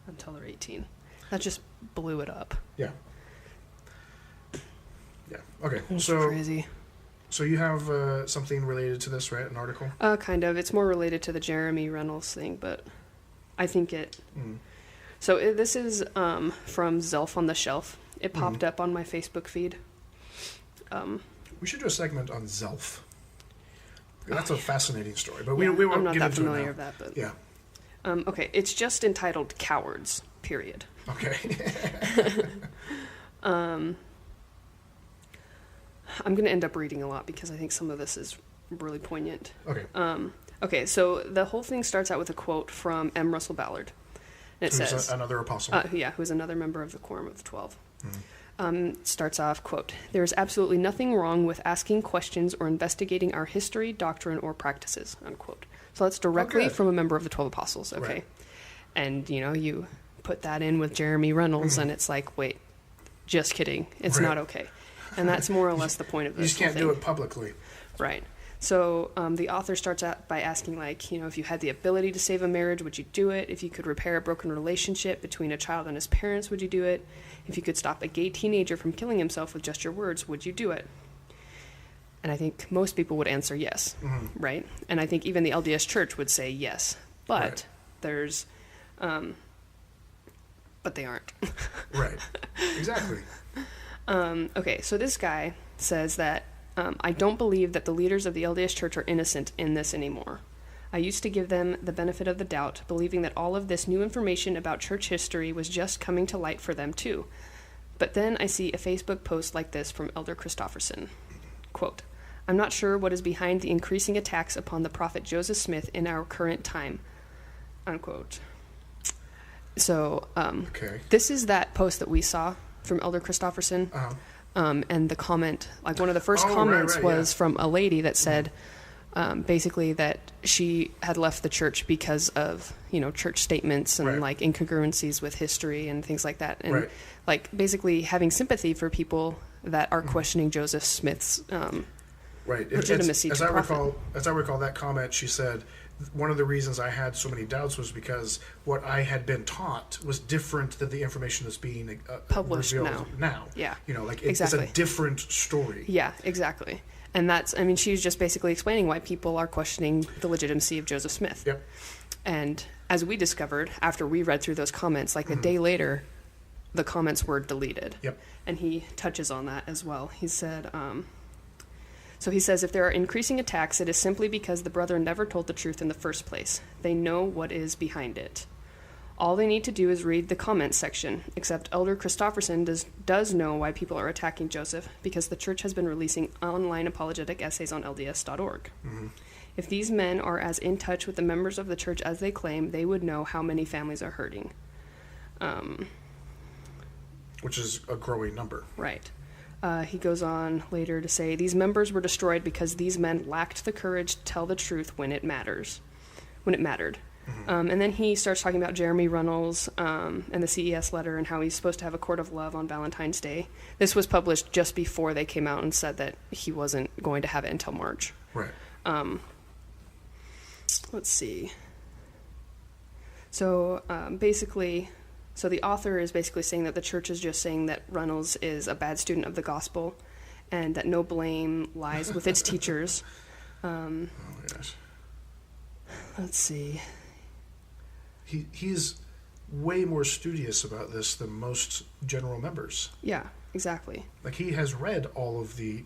until they're 18. That just blew it up. Yeah. Yeah. Okay. It's crazy. So you have something related to this, right? An article? Kind of. It's more related to the Jeremy Runnells thing, but I think it... So this is from Zelphontheshelf. It popped up on my Facebook feed. We should do a segment on Zelf. That's a fascinating story, but we won't I'm not get that into familiar it now. with that, but... Yeah. Okay, it's just entitled Cowards, period. Okay. I'm going to end up reading a lot because I think some of this is really poignant. Okay. Okay, so the whole thing starts out with a quote from M. Russell Ballard. And it says... another apostle. Who is another member of the Quorum of the 12. It starts off, quote, "There is absolutely nothing wrong with asking questions or investigating our history, doctrine, or practices," unquote. So that's directly from a member of the 12 apostles, okay? Right. And, you put that in with Jeremy Runnells, and it's like, wait, just kidding. It's not okay. And that's more or less the point of this. You just can't do it publicly. Right. So the author starts out by asking, like, if you had the ability to save a marriage, would you do it? If you could repair a broken relationship between a child and his parents, would you do it? If you could stop a gay teenager from killing himself with just your words, would you do it? And I think most people would answer yes, right? And I think even the LDS Church would say yes. But there's... but they aren't. Right. Exactly. Okay, so this guy says that I don't believe that the leaders of the LDS Church are innocent in this anymore. I used to give them the benefit of the doubt, believing that all of this new information about church history was just coming to light for them too. But then I see a Facebook post like this from Elder Christofferson. Quote, "I'm not sure what is behind the increasing attacks upon the prophet Joseph Smith in our current time." Unquote. So, this is that post that we saw from Elder Christofferson. And the comment, like one of the first comments was from a lady that said, basically that she had left the church because of, church statements and Right. incongruencies with history and things like that. And Right. basically having sympathy for people that are questioning Joseph Smith's Right. legitimacy as to I prophet. recall that comment, she said, one of the reasons I had so many doubts was because what I had been taught was different than the information that's being Published revealed now. Yeah. It's Exactly. a different story. Yeah, exactly. And she was just basically explaining why people are questioning the legitimacy of Joseph Smith. Yep. And as we discovered, after we read through those comments, a day later, the comments were deleted. Yep. And he touches on that as well. He said, so he says, if there are increasing attacks, it is simply because the brethren never told the truth in the first place. They know what is behind it. All they need to do is read the comments section, except Elder Christofferson does know why people are attacking Joseph, because the church has been releasing online apologetic essays on LDS.org. Mm-hmm. If these men are as in touch with the members of the church as they claim, they would know how many families are hurting. Which is a growing number. Right. He goes on later to say, these members were destroyed because these men lacked the courage to tell the truth when it mattered. Mm-hmm. And then he starts talking about Jeremy Runnells and the CES letter and how he's supposed to have a court of love on Valentine's Day. This was published just before they came out and said that he wasn't going to have it until March. Right. Let's see. So So the author is basically saying that the church is just saying that Runnells is a bad student of the gospel and that no blame lies with its teachers. Oh, yes. Let's see. He's way more studious about this than most general members. Yeah, exactly. He has read all of the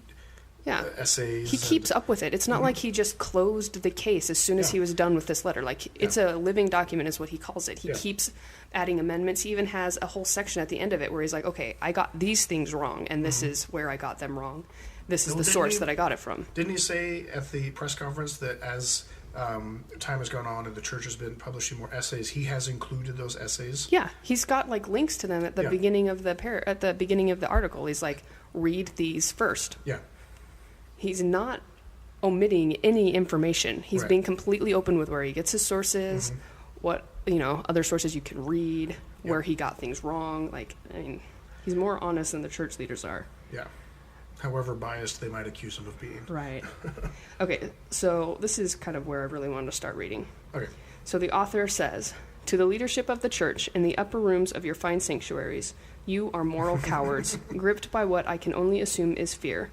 Yeah. essays. He keeps up with it. It's not like he just closed the case as soon as he was done with this letter. It's a living document is what he calls it. He keeps adding amendments. He even has a whole section at the end of it where he's like, okay, I got these things wrong, and this is where I got them wrong. This is the source that I got it from. Didn't he say at the press conference that as time has gone on and the church has been publishing more essays, he has included those essays? Yeah, he's got links to them at the beginning of the beginning of the article. He's like, read these first. Yeah. He's not omitting any information. He's being completely open with where he gets his sources, what other sources you can read, where he got things wrong. He's more honest than the church leaders are. Yeah. However biased they might accuse him of being. Right. Okay, so this is kind of where I really wanted to start reading. Okay. So the author says, to the leadership of the church in the upper rooms of your fine sanctuaries, you are moral cowards, gripped by what I can only assume is fear.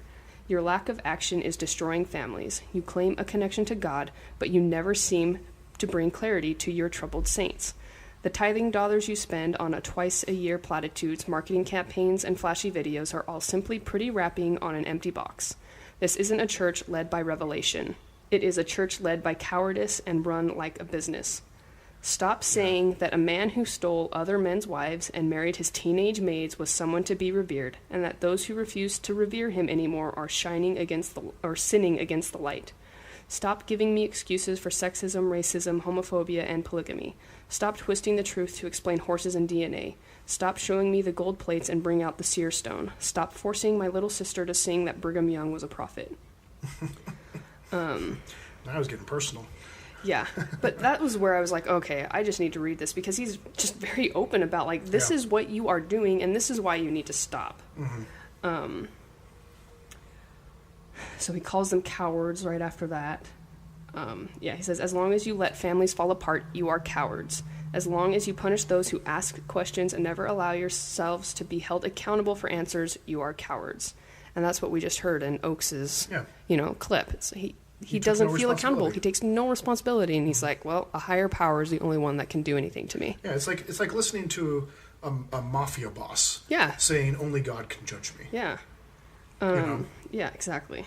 Your lack of action is destroying families. You claim a connection to God, but you never seem to bring clarity to your troubled saints. The tithing dollars you spend on a twice-a-year platitudes, marketing campaigns, and flashy videos are all simply pretty wrapping on an empty box. This isn't a church led by revelation. It is a church led by cowardice and run like a business. Stop saying that a man who stole other men's wives and married his teenage maids was someone to be revered, and that those who refuse to revere him anymore are sinning against the light. Stop giving me excuses for sexism, racism, homophobia, and polygamy. Stop twisting the truth to explain horses and DNA. Stop showing me the gold plates and bring out the seer stone. Stop forcing my little sister to sing that Brigham Young was a prophet. Now I was getting personal. Yeah, but that was where I was like, okay, I just need to read this because he's just very open about this is what you are doing and this is why you need to stop. So he calls them cowards right after that. He says, as long as you let families fall apart, you are cowards. As long as you punish those who ask questions and never allow yourselves to be held accountable for answers, you are cowards. And that's what we just heard in Oakes's, clip. He doesn't feel accountable. He takes no responsibility, and he's like, well, a higher power is the only one that can do anything to me. Yeah, it's like listening to a mafia boss. Yeah. Saying only God can judge me. Yeah. Yeah, exactly.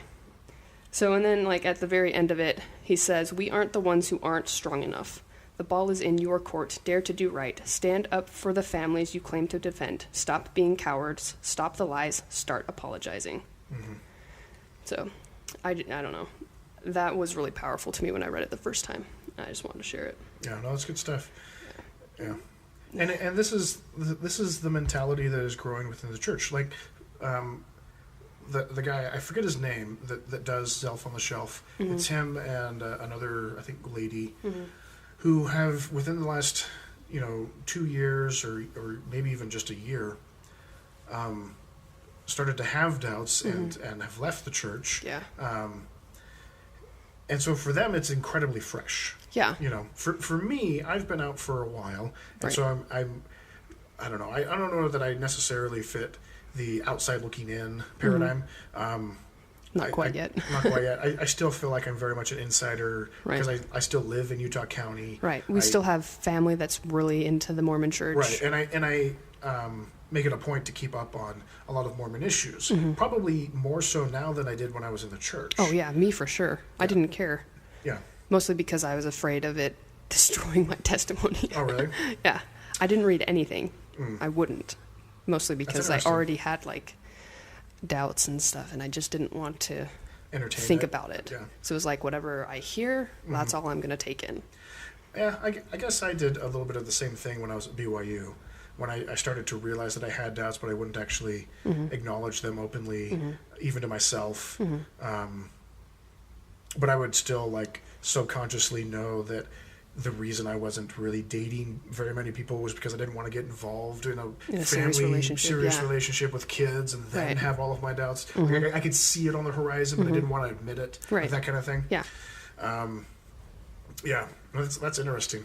So, and then, at the very end of it, he says, we aren't the ones who aren't strong enough. The ball is in your court. Dare to do right. Stand up for the families you claim to defend. Stop being cowards. Stop the lies. Start apologizing. So, I don't know. That was really powerful to me when I read it the first time. I just wanted to share it. Yeah, no, that's good stuff. Yeah. And this is the mentality that is growing within the church. the guy, I forget his name, that does Zelphontheshelf. Mm-hmm. It's him and another, I think, lady, who have, within the last, 2 years or maybe even just a year, started to have doubts and have left the church. Yeah. And so for them, it's incredibly fresh. Yeah. For me, I've been out for a while, and Right. so I don't know. I don't know that I necessarily fit the outside looking in paradigm. Not quite yet. Not quite yet. I still feel like I'm very much an insider Right. because I still live in Utah County. Right. We still have family that's really into the Mormon Church. Right, and I make it a point to keep up on a lot of Mormon issues. Probably more so now than I did when I was in the church. Oh yeah, me for sure. I didn't care. Yeah. Mostly because I was afraid of it destroying my testimony. Oh really? Yeah. I didn't read anything. I wouldn't. Mostly because I interesting. already had like doubts and stuff, and I just didn't want to Entertain think it. about it. Yeah. So it was like whatever I hear, that's all I'm going to take in. Yeah, I guess I did a little bit of the same thing when I was at BYU. When I started to realize that I had doubts, but I wouldn't actually acknowledge them openly, even to myself. But I would still like subconsciously know that the reason I wasn't really dating very many people was because I didn't want to get involved in a serious family, relationship, yeah. relationship with kids and then Right. have all of my doubts. Like, I could see it on the horizon, but I didn't want to admit it, Right. like that kind of thing. Yeah. Yeah, that's interesting.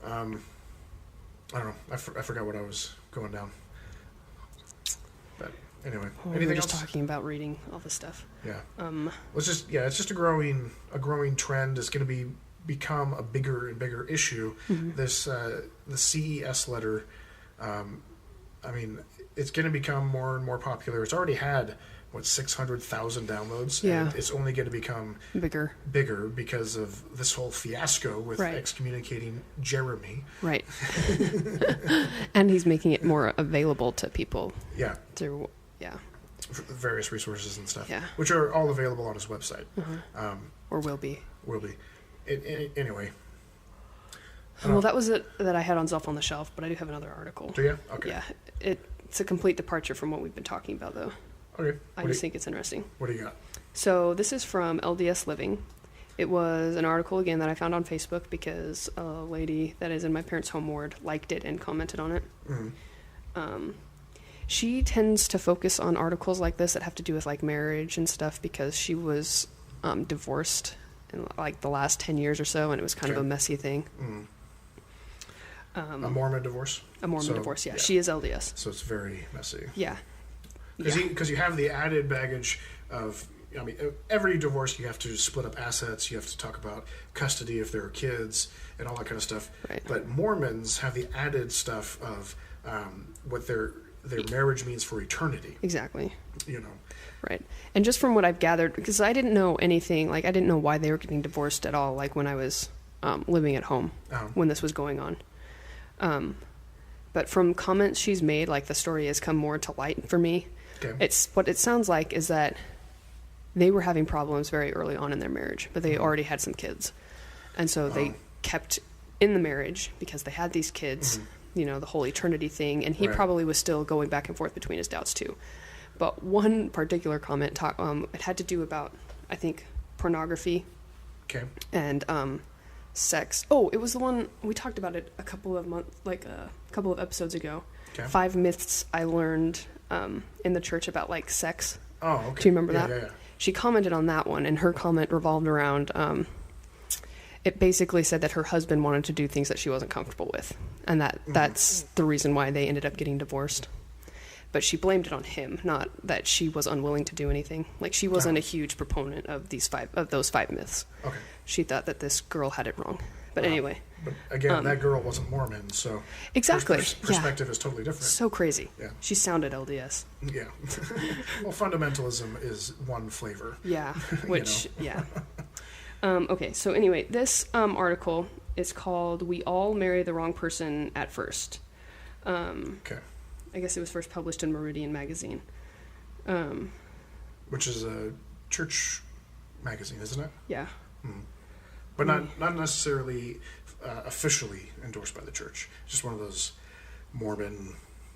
I don't know. I forgot what I was going down. But anyway, We were anything just else? talking about reading all this stuff. Yeah. It's just a growing trend. It's going to become a bigger and bigger issue. This the CES letter. I mean, it's going to become more and more popular. It's already had 600,000 downloads. Yeah. And it's only going to become Bigger. because of this whole fiasco with Right. excommunicating Jeremy. Right. And he's making it more available to people Yeah. through, yeah, Various resources and stuff, Yeah. which are all available on his website. or will be. Will be. Anyway. Well, that was it that I had on Zelphontheshelf, but I do have another article. Do you? Okay. Yeah, it's a complete departure from what we've been talking about, though. Okay. I just think it's interesting. What do you got? So this is from LDS Living. It was an article, again, that I found on Facebook because a lady that is in my parents' home ward liked it and commented on it. She tends to focus on articles like this that have to do with like marriage and stuff because she was divorced in like the last 10 years or so, and it was kind of a messy thing. A Mormon divorce? A Mormon divorce, yeah. She is LDS. So it's very messy. Yeah. Because you have the added baggage of, I mean, every divorce you have to split up assets, you have to talk about custody if there are kids, and all that kind of stuff. Right. But Mormons have the added stuff of what their marriage means for eternity. Exactly. Right. And just from what I've gathered, because I didn't know anything, like I didn't know why they were getting divorced at all, like when I was living at home when this was going on. But from comments she's made, like the story has come more to light for me. Okay. It's what it sounds like is that they were having problems very early on in their marriage, but they already had some kids. And so they kept in the marriage because they had these kids, the whole eternity thing, and he probably was still going back and forth between his doubts too. But one particular comment it had to do about, I think, pornography Okay. and sex. Oh, it was the one we talked about it a couple of episodes ago. Okay. 5 myths I learned in the church about like sex. Oh, okay. Do you remember that? Yeah. She commented on that one, and her comment revolved around. It basically said that her husband wanted to do things that she wasn't comfortable with, and that's the reason why they ended up getting divorced. But she blamed it on him, not that she was unwilling to do anything. Like she wasn't a huge proponent of those 5 myths. Okay. She thought that this girl had it wrong. But anyway. But again, that girl wasn't Mormon, so Exactly. her perspective is totally different. So crazy. Yeah. She sounded LDS. Yeah. Well, fundamentalism is one flavor. Yeah. Okay, so anyway, this article is called "We All Marry the Wrong Person at First." Okay. I guess it was first published in Meridian magazine. Which is a church magazine, isn't it? Yeah. But not necessarily officially endorsed by the church. Just one of those Mormon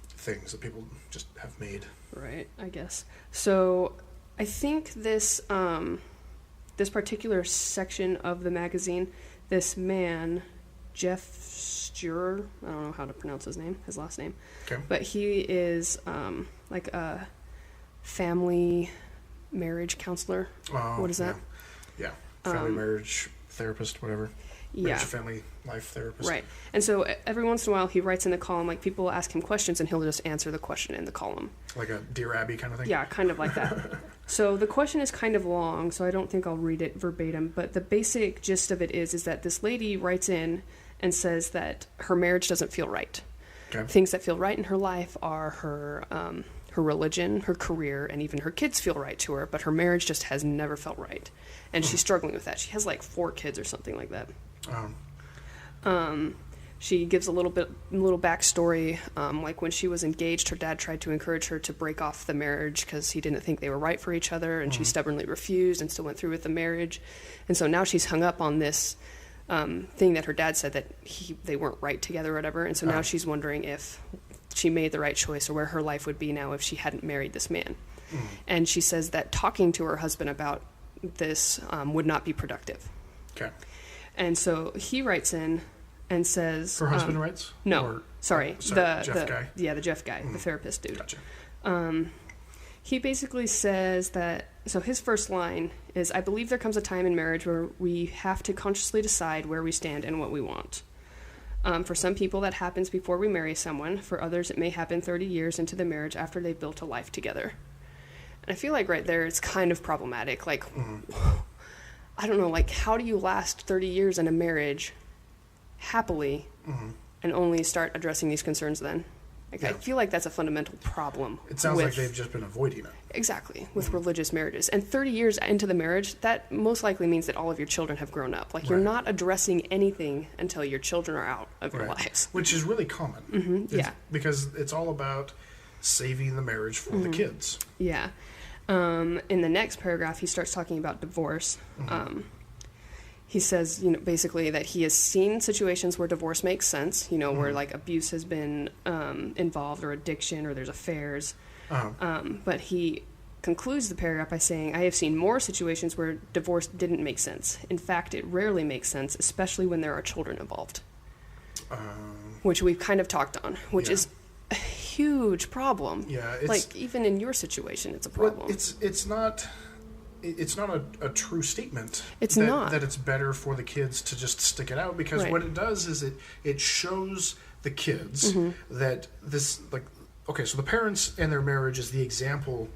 things that people just have made. Right, I guess. So I think this this particular section of the magazine, this man, Jeff Sturer, I don't know how to pronounce his last name, Okay. but he is like a family marriage counselor. Oh, What is that? Yeah. Family marriage therapist, whatever. Yeah. Marriage, family life therapist. Right. And so every once in a while he writes in the column, like people will ask him questions and he'll just answer the question in the column. Like a Dear Abby kind of thing? Yeah, kind of like that. So the question is kind of long, so I don't think I'll read it verbatim, but the basic gist of it is that this lady writes in and says that her marriage doesn't feel right. Okay. Things that feel right in her life are her religion, her career, and even her kids feel right to her, but her marriage just has never felt right. And she's struggling with that. She has like 4 kids or something like that. She gives a little backstory. Like when she was engaged, her dad tried to encourage her to break off the marriage because he didn't think they were right for each other, and she stubbornly refused and still went through with the marriage. And so now she's hung up on this thing that her dad said that they weren't right together or whatever. And so now she's wondering if she made the right choice or where her life would be now if she hadn't married this man. And she says that talking to her husband about this would not be productive. Okay. And so he writes in and says... Her husband writes? No, Or, sorry. the Jeff guy? Yeah, the Jeff guy, the therapist dude. Gotcha. He basically says that... So his first line is, I believe there comes a time in marriage where we have to consciously decide where we stand and what we want. For some people, that happens before we marry someone. For others, it may happen 30 years into the marriage after they've built a life together. And I feel like right there it's kind of problematic. Like, I don't know, like, how do you last 30 years in a marriage happily and only start addressing these concerns then? Like, I feel like that's a fundamental problem. It sounds like they've just been avoiding it. Exactly, with religious marriages. And 30 years into the marriage, that most likely means that all of your children have grown up. Like, you're not addressing anything until your children are out of your lives. Which is really common. Yeah. Because it's all about saving the marriage for the kids. Yeah. In the next paragraph, he starts talking about divorce. He says, basically that he has seen situations where divorce makes sense, where like abuse has been involved or addiction or there's affairs. But he concludes the paragraph by saying, I have seen more situations where divorce didn't make sense. In fact, it rarely makes sense, especially when there are children involved. Which we've kind of talked on, which is a huge problem. Yeah, like even in your situation, it's a problem. It's not a true statement. It's not that it's better for the kids to just stick it out, because what it does is it shows the kids that this, like, okay, so the parents and their marriage is the example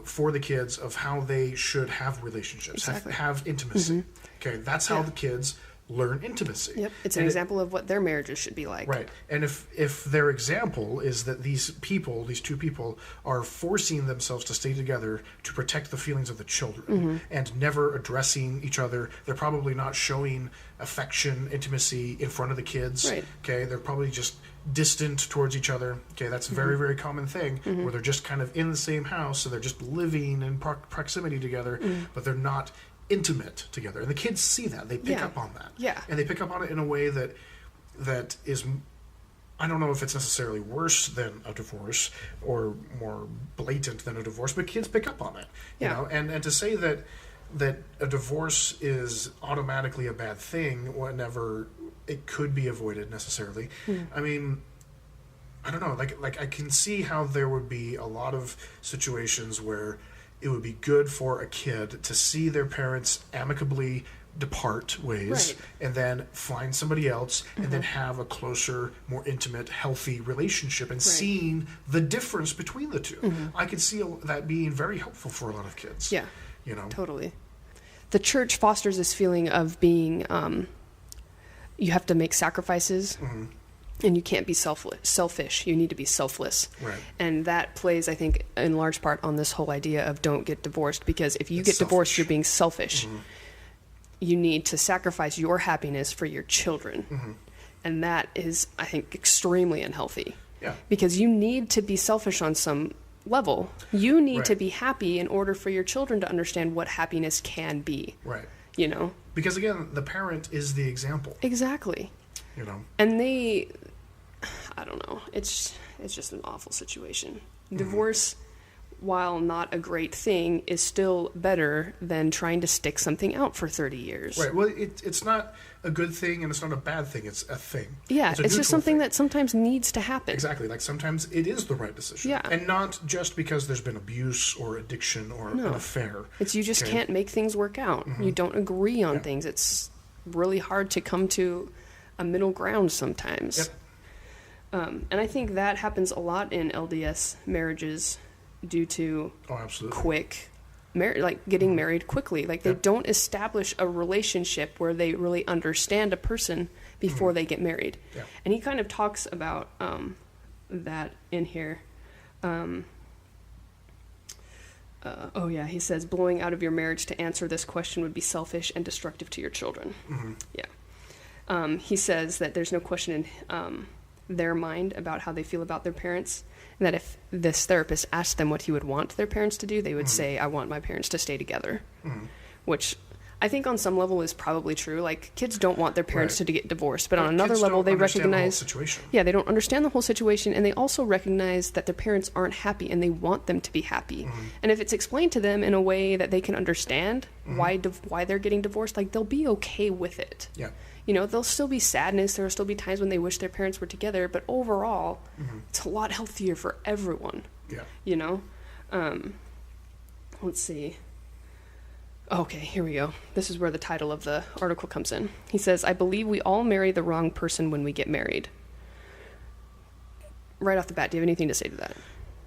for the kids of how they should have relationships, have intimacy. Okay, that's how the kids learn intimacy. Yep, it's an example of what their marriages should be like. Right, and if their example is that these two people, are forcing themselves to stay together to protect the feelings of the children and never addressing each other, they're probably not showing affection, intimacy in front of the kids. Right. Okay, they're probably just distant towards each other. Okay, that's a very, very common thing where they're just kind of in the same house, so they're just living in proximity together, but they're not intimate together, and the kids see that, they pick up on that, and they pick up on it in a way that is, I don't know if it's necessarily worse than a divorce or more blatant than a divorce, but kids pick up on it, you know, and to say that a divorce is automatically a bad thing whenever it could be avoided necessarily. I mean, I don't know, like I can see how there would be a lot of situations where it would be good for a kid to see their parents amicably depart ways and then find somebody else and then have a closer, more intimate, healthy relationship, and seeing the difference between the two. I could see that being very helpful for a lot of kids. Yeah, you know, totally. The church fosters this feeling of being, you have to make sacrifices. And you can't be selfish. You need to be selfless. Right. And that plays, I think, in large part on this whole idea of don't get divorced. Because if you get divorced, you're being selfish. You need to sacrifice your happiness for your children. And that is, I think, extremely unhealthy. Yeah. Because you need to be selfish on some level. You need to be happy in order for your children to understand what happiness can be. Right. You know? Because, again, the parent is the example. Exactly. You know? And I don't know. It's just an awful situation. Divorce, while not a great thing, is still better than trying to stick something out for 30 years. Right. Well, it's not a good thing and it's not a bad thing. It's a thing. Yeah, it's just something that sometimes needs to happen. Exactly. Like sometimes it is the right decision. Yeah. And not just because there's been abuse or addiction or an affair. It's you just can't make things work out. You don't agree on things. It's really hard to come to a middle ground sometimes. Yep. And I think that happens a lot in LDS marriages due to quick getting married quickly. Like they don't establish a relationship where they really understand a person before they get married. Yeah. And he kind of talks about that in here. He says blowing out of your marriage to answer this question would be selfish and destructive to your children. Yeah. He says that there's no question in their mind about how they feel about their parents, and that if this therapist asked them what he would want their parents to do, they would say, I want my parents to stay together, which I think on some level is probably true. Like kids don't want their parents to get divorced, but on another level they recognize they don't understand the whole situation, and they also recognize that their parents aren't happy and they want them to be happy. And if it's explained to them in a way that they can understand why they're getting divorced, like they'll be okay with it. Yeah. You know, there'll still be sadness. There'll still be times when they wish their parents were together. But overall, it's a lot healthier for everyone. Yeah. You know? Let's see. Okay, here we go. This is where the title of the article comes in. He says, I believe we all marry the wrong person when we get married. Right off the bat, do you have anything to say to that?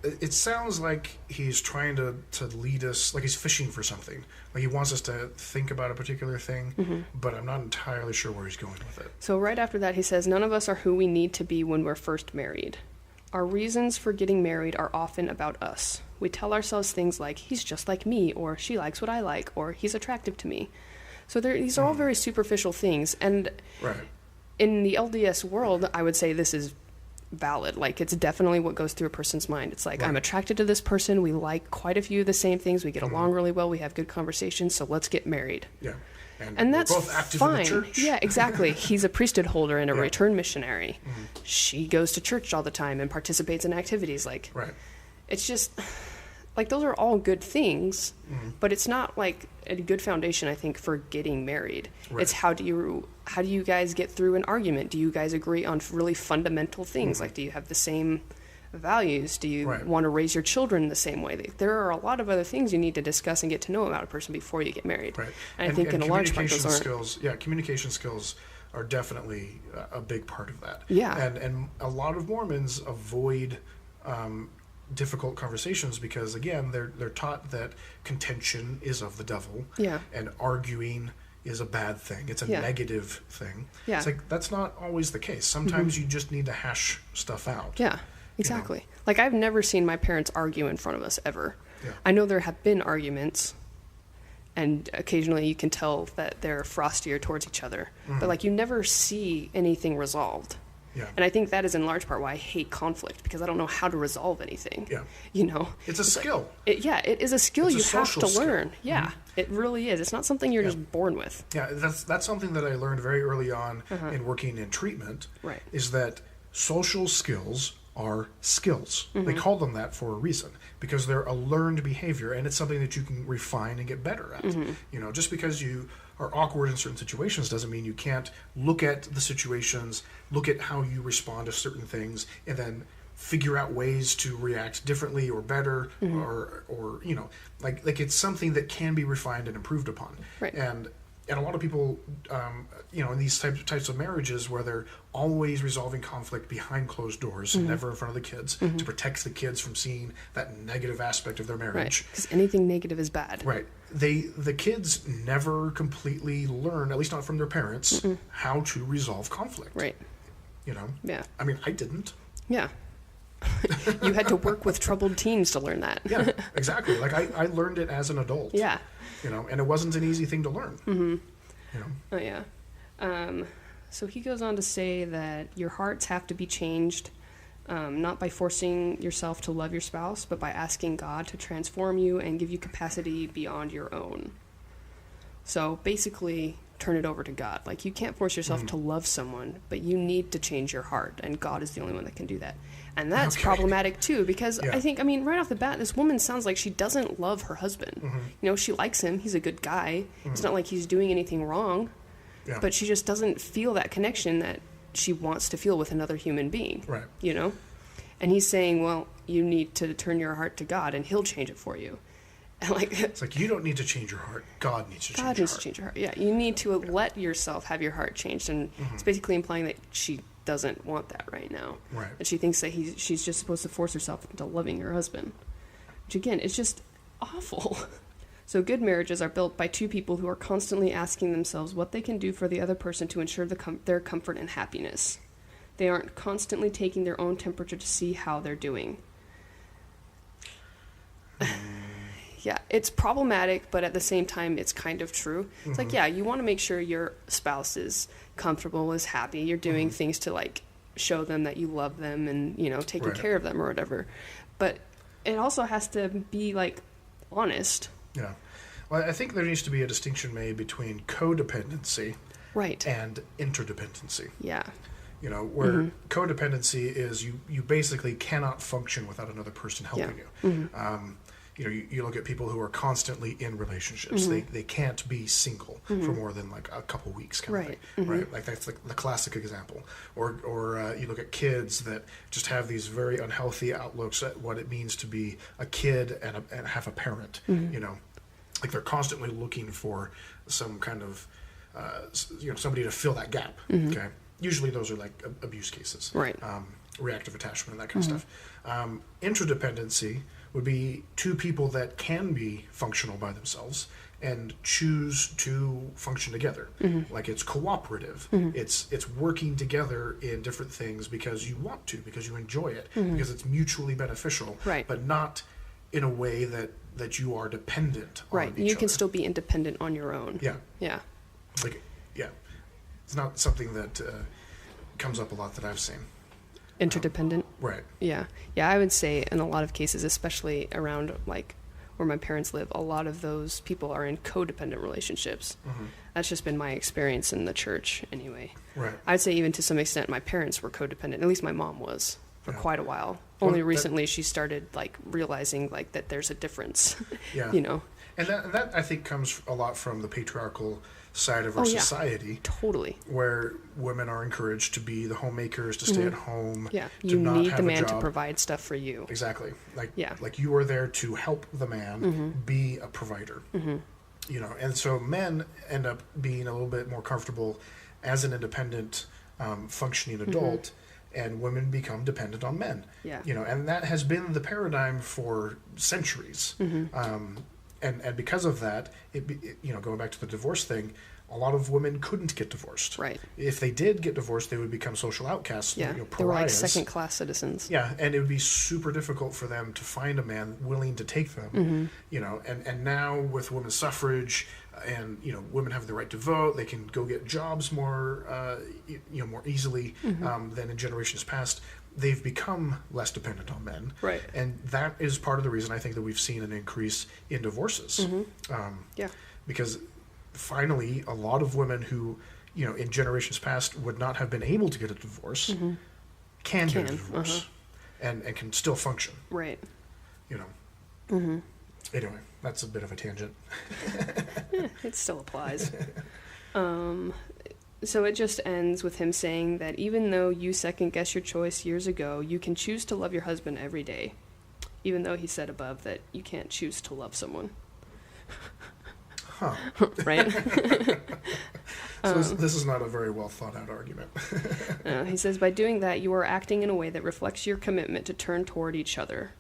It sounds like he's trying to lead us, like he's fishing for something. Like he wants us to think about a particular thing, but I'm not entirely sure where he's going with it. So right after that, he says, none of us are who we need to be when we're first married. Our reasons for getting married are often about us. We tell ourselves things like, he's just like me, or she likes what I like, or he's attractive to me. So these are all very superficial things. And in the LDS world, I would say this is valid. Like it's definitely what goes through a person's mind. It's like I'm attracted to this person, we like quite a few of the same things, we get along really well, we have good conversations, so let's get married. Yeah. And that's both active fine. In the church. Yeah, exactly. He's a priesthood holder and a return missionary. She goes to church all the time and participates in activities. Like it's just like those are all good things, but it's not like a good foundation, I think, for getting married. It's how do you guys get through an argument? Do you guys agree on really fundamental things? Like, do you have the same values? Do you want to raise your children the same way? There are a lot of other things you need to discuss and get to know about a person before you get married. And I think in a large part those aren't. Communication skills are definitely a big part of that. Yeah. And a lot of Mormons avoid difficult conversations because, again, they're taught that contention is of the devil. Yeah. And arguing is a bad thing. It's a negative thing. Yeah. It's like that's not always the case. Sometimes you just need to hash stuff out. Yeah, exactly. You know? Like I've never seen my parents argue in front of us ever. Yeah. I know there have been arguments, and occasionally you can tell that they're frostier towards each other. But like you never see anything resolved. Yeah. And I think that is in large part why I hate conflict, because I don't know how to resolve anything. Yeah. You know? It's a skill. It is a skill you have to learn. Yeah. It really is. It's not something you're just born with. Yeah, that's something that I learned very early on in working in treatment. Right. Is that social skills are skills. They call them that for a reason, because they're a learned behavior, and it's something that you can refine and get better at. You know, just because you are awkward in certain situations doesn't mean you can't look at the situations, look at how you respond to certain things, and then figure out ways to react differently or better, or you know, like it's something that can be refined and improved upon. Right. And a lot of people, you know, in these types of marriages where they're always resolving conflict behind closed doors, never in front of the kids, to protect the kids from seeing that negative aspect of their marriage. Right, because anything negative is bad. Right. The kids never completely learn, at least not from their parents, how to resolve conflict. Right. You know? Yeah. I mean, I didn't. Yeah. You had to work with troubled teens to learn that. Yeah, exactly. Like I learned it as an adult. Yeah. You know, and it wasn't an easy thing to learn. You know? Oh, yeah. So he goes on to say that your hearts have to be changed, not by forcing yourself to love your spouse, but by asking God to transform you and give you capacity beyond your own. So basically, turn it over to God. Like, you can't force yourself to love someone, but you need to change your heart, and God is the only one that can do that. And that's problematic too, because I mean, right off the bat, this woman sounds like she doesn't love her husband. You know, she likes him. He's a good guy. It's not like he's doing anything wrong, but she just doesn't feel that connection that she wants to feel with another human being. Right. You know? And he's saying, well, you need to turn your heart to God, and he'll change it for you. And like, it's like, you don't need to change your heart. God needs to change your heart. God needs to change your heart. Yeah, you need to let yourself have your heart changed. And it's basically implying that she doesn't want that right now. Right. And she thinks that she's just supposed to force herself into loving her husband. Which, again, is just awful. So good marriages are built by two people who are constantly asking themselves what they can do for the other person to ensure their comfort and happiness. They aren't constantly taking their own temperature to see how they're doing. Yeah, it's problematic, but at the same time, it's kind of true. It's like, yeah, you want to make sure your spouse is comfortable, is happy. You're doing things to, like, show them that you love them and, you know, taking care of them or whatever. But it also has to be, like, honest. Yeah. Well, I think there needs to be a distinction made between codependency and interdependency. Yeah. You know, where codependency is you basically cannot function without another person helping you. You know, you look at people who are constantly in relationships. They can't be single for more than like a couple weeks kind of thing. Right? Like that's the classic example. Or you look at kids that just have these very unhealthy outlooks at what it means to be a kid and have a parent. You know, like they're constantly looking for some kind of, you know, somebody to fill that gap. Okay. Usually those are like abuse cases. Right. Reactive attachment and that kind of stuff. Interdependency would be two people that can be functional by themselves and choose to function together. Like it's cooperative. It's working together in different things because you want to, because you enjoy it, because it's mutually beneficial, but not in a way that you are dependent on each other. You can still be independent on your own. Yeah. Like, yeah. It's not something that comes up a lot that I've seen. Interdependent? Right. Yeah. Yeah, I would say in a lot of cases, especially around like where my parents live, a lot of those people are in codependent relationships. That's just been my experience in the church anyway. Right. I'd say even to some extent my parents were codependent. At least my mom was for quite a while. Only recently she started like realizing like that there's a difference. You know. And that I think comes a lot from the patriarchal side of our society. Totally. Where women are encouraged to be the homemakers, to stay at home. Yeah. To You not need have the a man to job. provide stuff for you. Exactly. Like you are there to help the man be a provider. You know, and so men end up being a little bit more comfortable as an independent, functioning adult, and women become dependent on men. You know, and that has been the paradigm for centuries. And because of that, you know, going back to the divorce thing, a lot of women couldn't get divorced. Right. If they did get divorced, they would become social outcasts. Yeah. You know, They were like pariahs. second-class citizens. Yeah, and it would be super difficult for them to find a man willing to take them. You know, and now with women's suffrage, and you know, women have the right to vote. They can go get jobs more, you know, more easily than in generations past. They've become less dependent on men. Right. And that is part of the reason I think that we've seen an increase in divorces. Because finally, a lot of women who, you know, in generations past would not have been able to get a divorce can get a divorce and can still function. Right. You know. Anyway, that's a bit of a tangent. It still applies. So it just ends with him saying that even though you second-guessed your choice years ago, you can choose to love your husband every day, even though he said above that you can't choose to love someone. Right? So this is not a very well thought out argument. He says, by doing that, you are acting in a way that reflects your commitment to turn toward each other.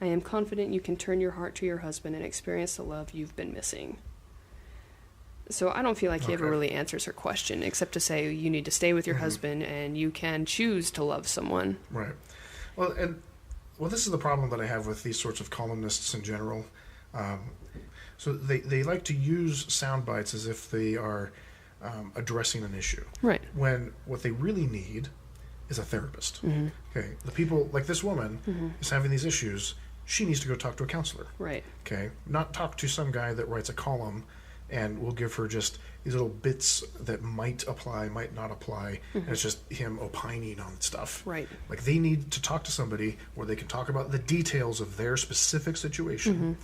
I am confident you can turn your heart to your husband and experience the love you've been missing. So I don't feel like he ever really answers her question, except to say you need to stay with your husband and you can choose to love someone. Right. Well, this is the problem that I have with these sorts of columnists in general. So they like to use sound bites as if they are addressing an issue. Right. When what they really need is a therapist. Okay. The people, like this woman, is having these issues. She needs to go talk to a counselor. Right. Okay. Not talk to some guy that writes a column and we'll give her just these little bits that might apply, might not apply, and it's just him opining on stuff. Right. Like, they need to talk to somebody where they can talk about the details of their specific situation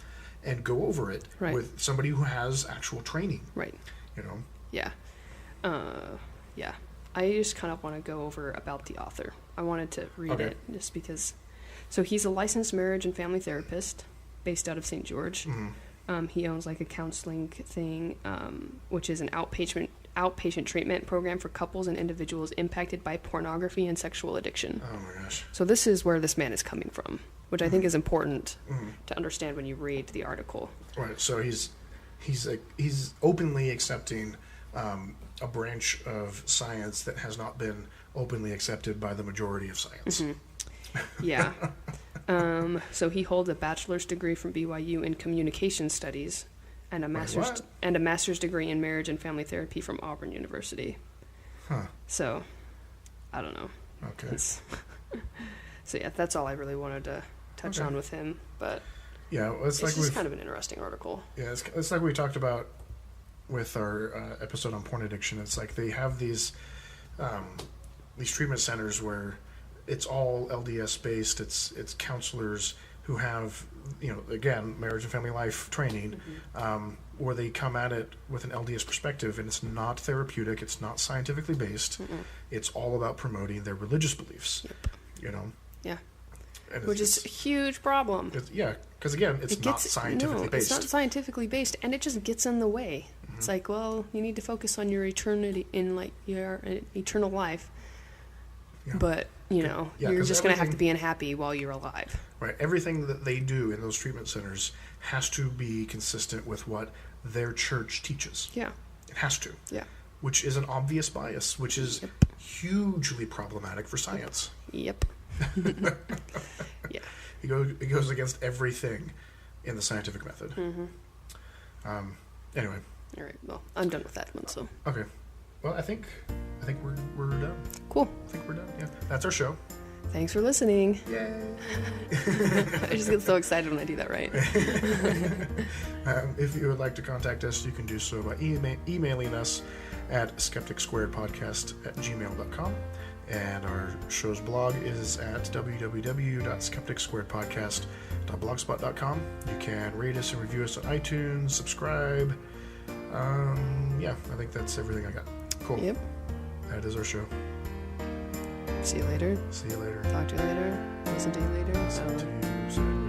and go over it Right. with somebody who has actual training. Right. You know? Yeah. Yeah. I just kind of want to go over about the author. I wanted to read it just because. So he's a licensed marriage and family therapist based out of St. George. He owns like a counseling thing, which is an outpatient treatment program for couples and individuals impacted by pornography and sexual addiction. Oh my gosh. So this is where this man is coming from, which I think is important to understand when you read the article. Right. So he's openly accepting a branch of science that has not been openly accepted by the majority of science. Yeah. So he holds a bachelor's degree from BYU in communication studies and a master's degree in marriage and family therapy from Auburn University. Huh. So, I don't know. Okay. So yeah, that's all I really wanted to touch on with him. But yeah, it's like just kind of an interesting article. Yeah, it's like we talked about with our episode on porn addiction. It's like they have these treatment centers where it's all LDS based. It's counselors who have, again, marriage and family life training, where they come at it with an LDS perspective, and it's not therapeutic. It's not scientifically based. It's all about promoting their religious beliefs. Yep. Yeah. And which is a huge problem. Because again, it's not scientifically based. It's not scientifically based, and it just gets in the way. It's like, well, you need to focus on your eternity in like your eternal life, but you're just going to have to be unhappy while you're alive. Right. Everything that they do in those treatment centers has to be consistent with what their church teaches. Yeah. It has to. Yeah. Which is an obvious bias, which is hugely problematic for science. Yep. Yeah. It goes against everything in the scientific method. Anyway. All right. Well, I'm done with that one. So. Okay. Well, I think we're done. Cool. I think we're done. Yeah. That's our show. Thanks for listening. Yay! I just get so excited when I do that, right? If you would like to contact us, you can do so by emailing us at skepticsquaredpodcast@gmail.com. And our show's blog is at www.skepticsquaredpodcast.blogspot.com. You can rate us and review us on iTunes, subscribe. I think that's everything I got. Cool. Yep. That is our show. See you later. See you later. Talk to you later. Listen to you later. Listen to you.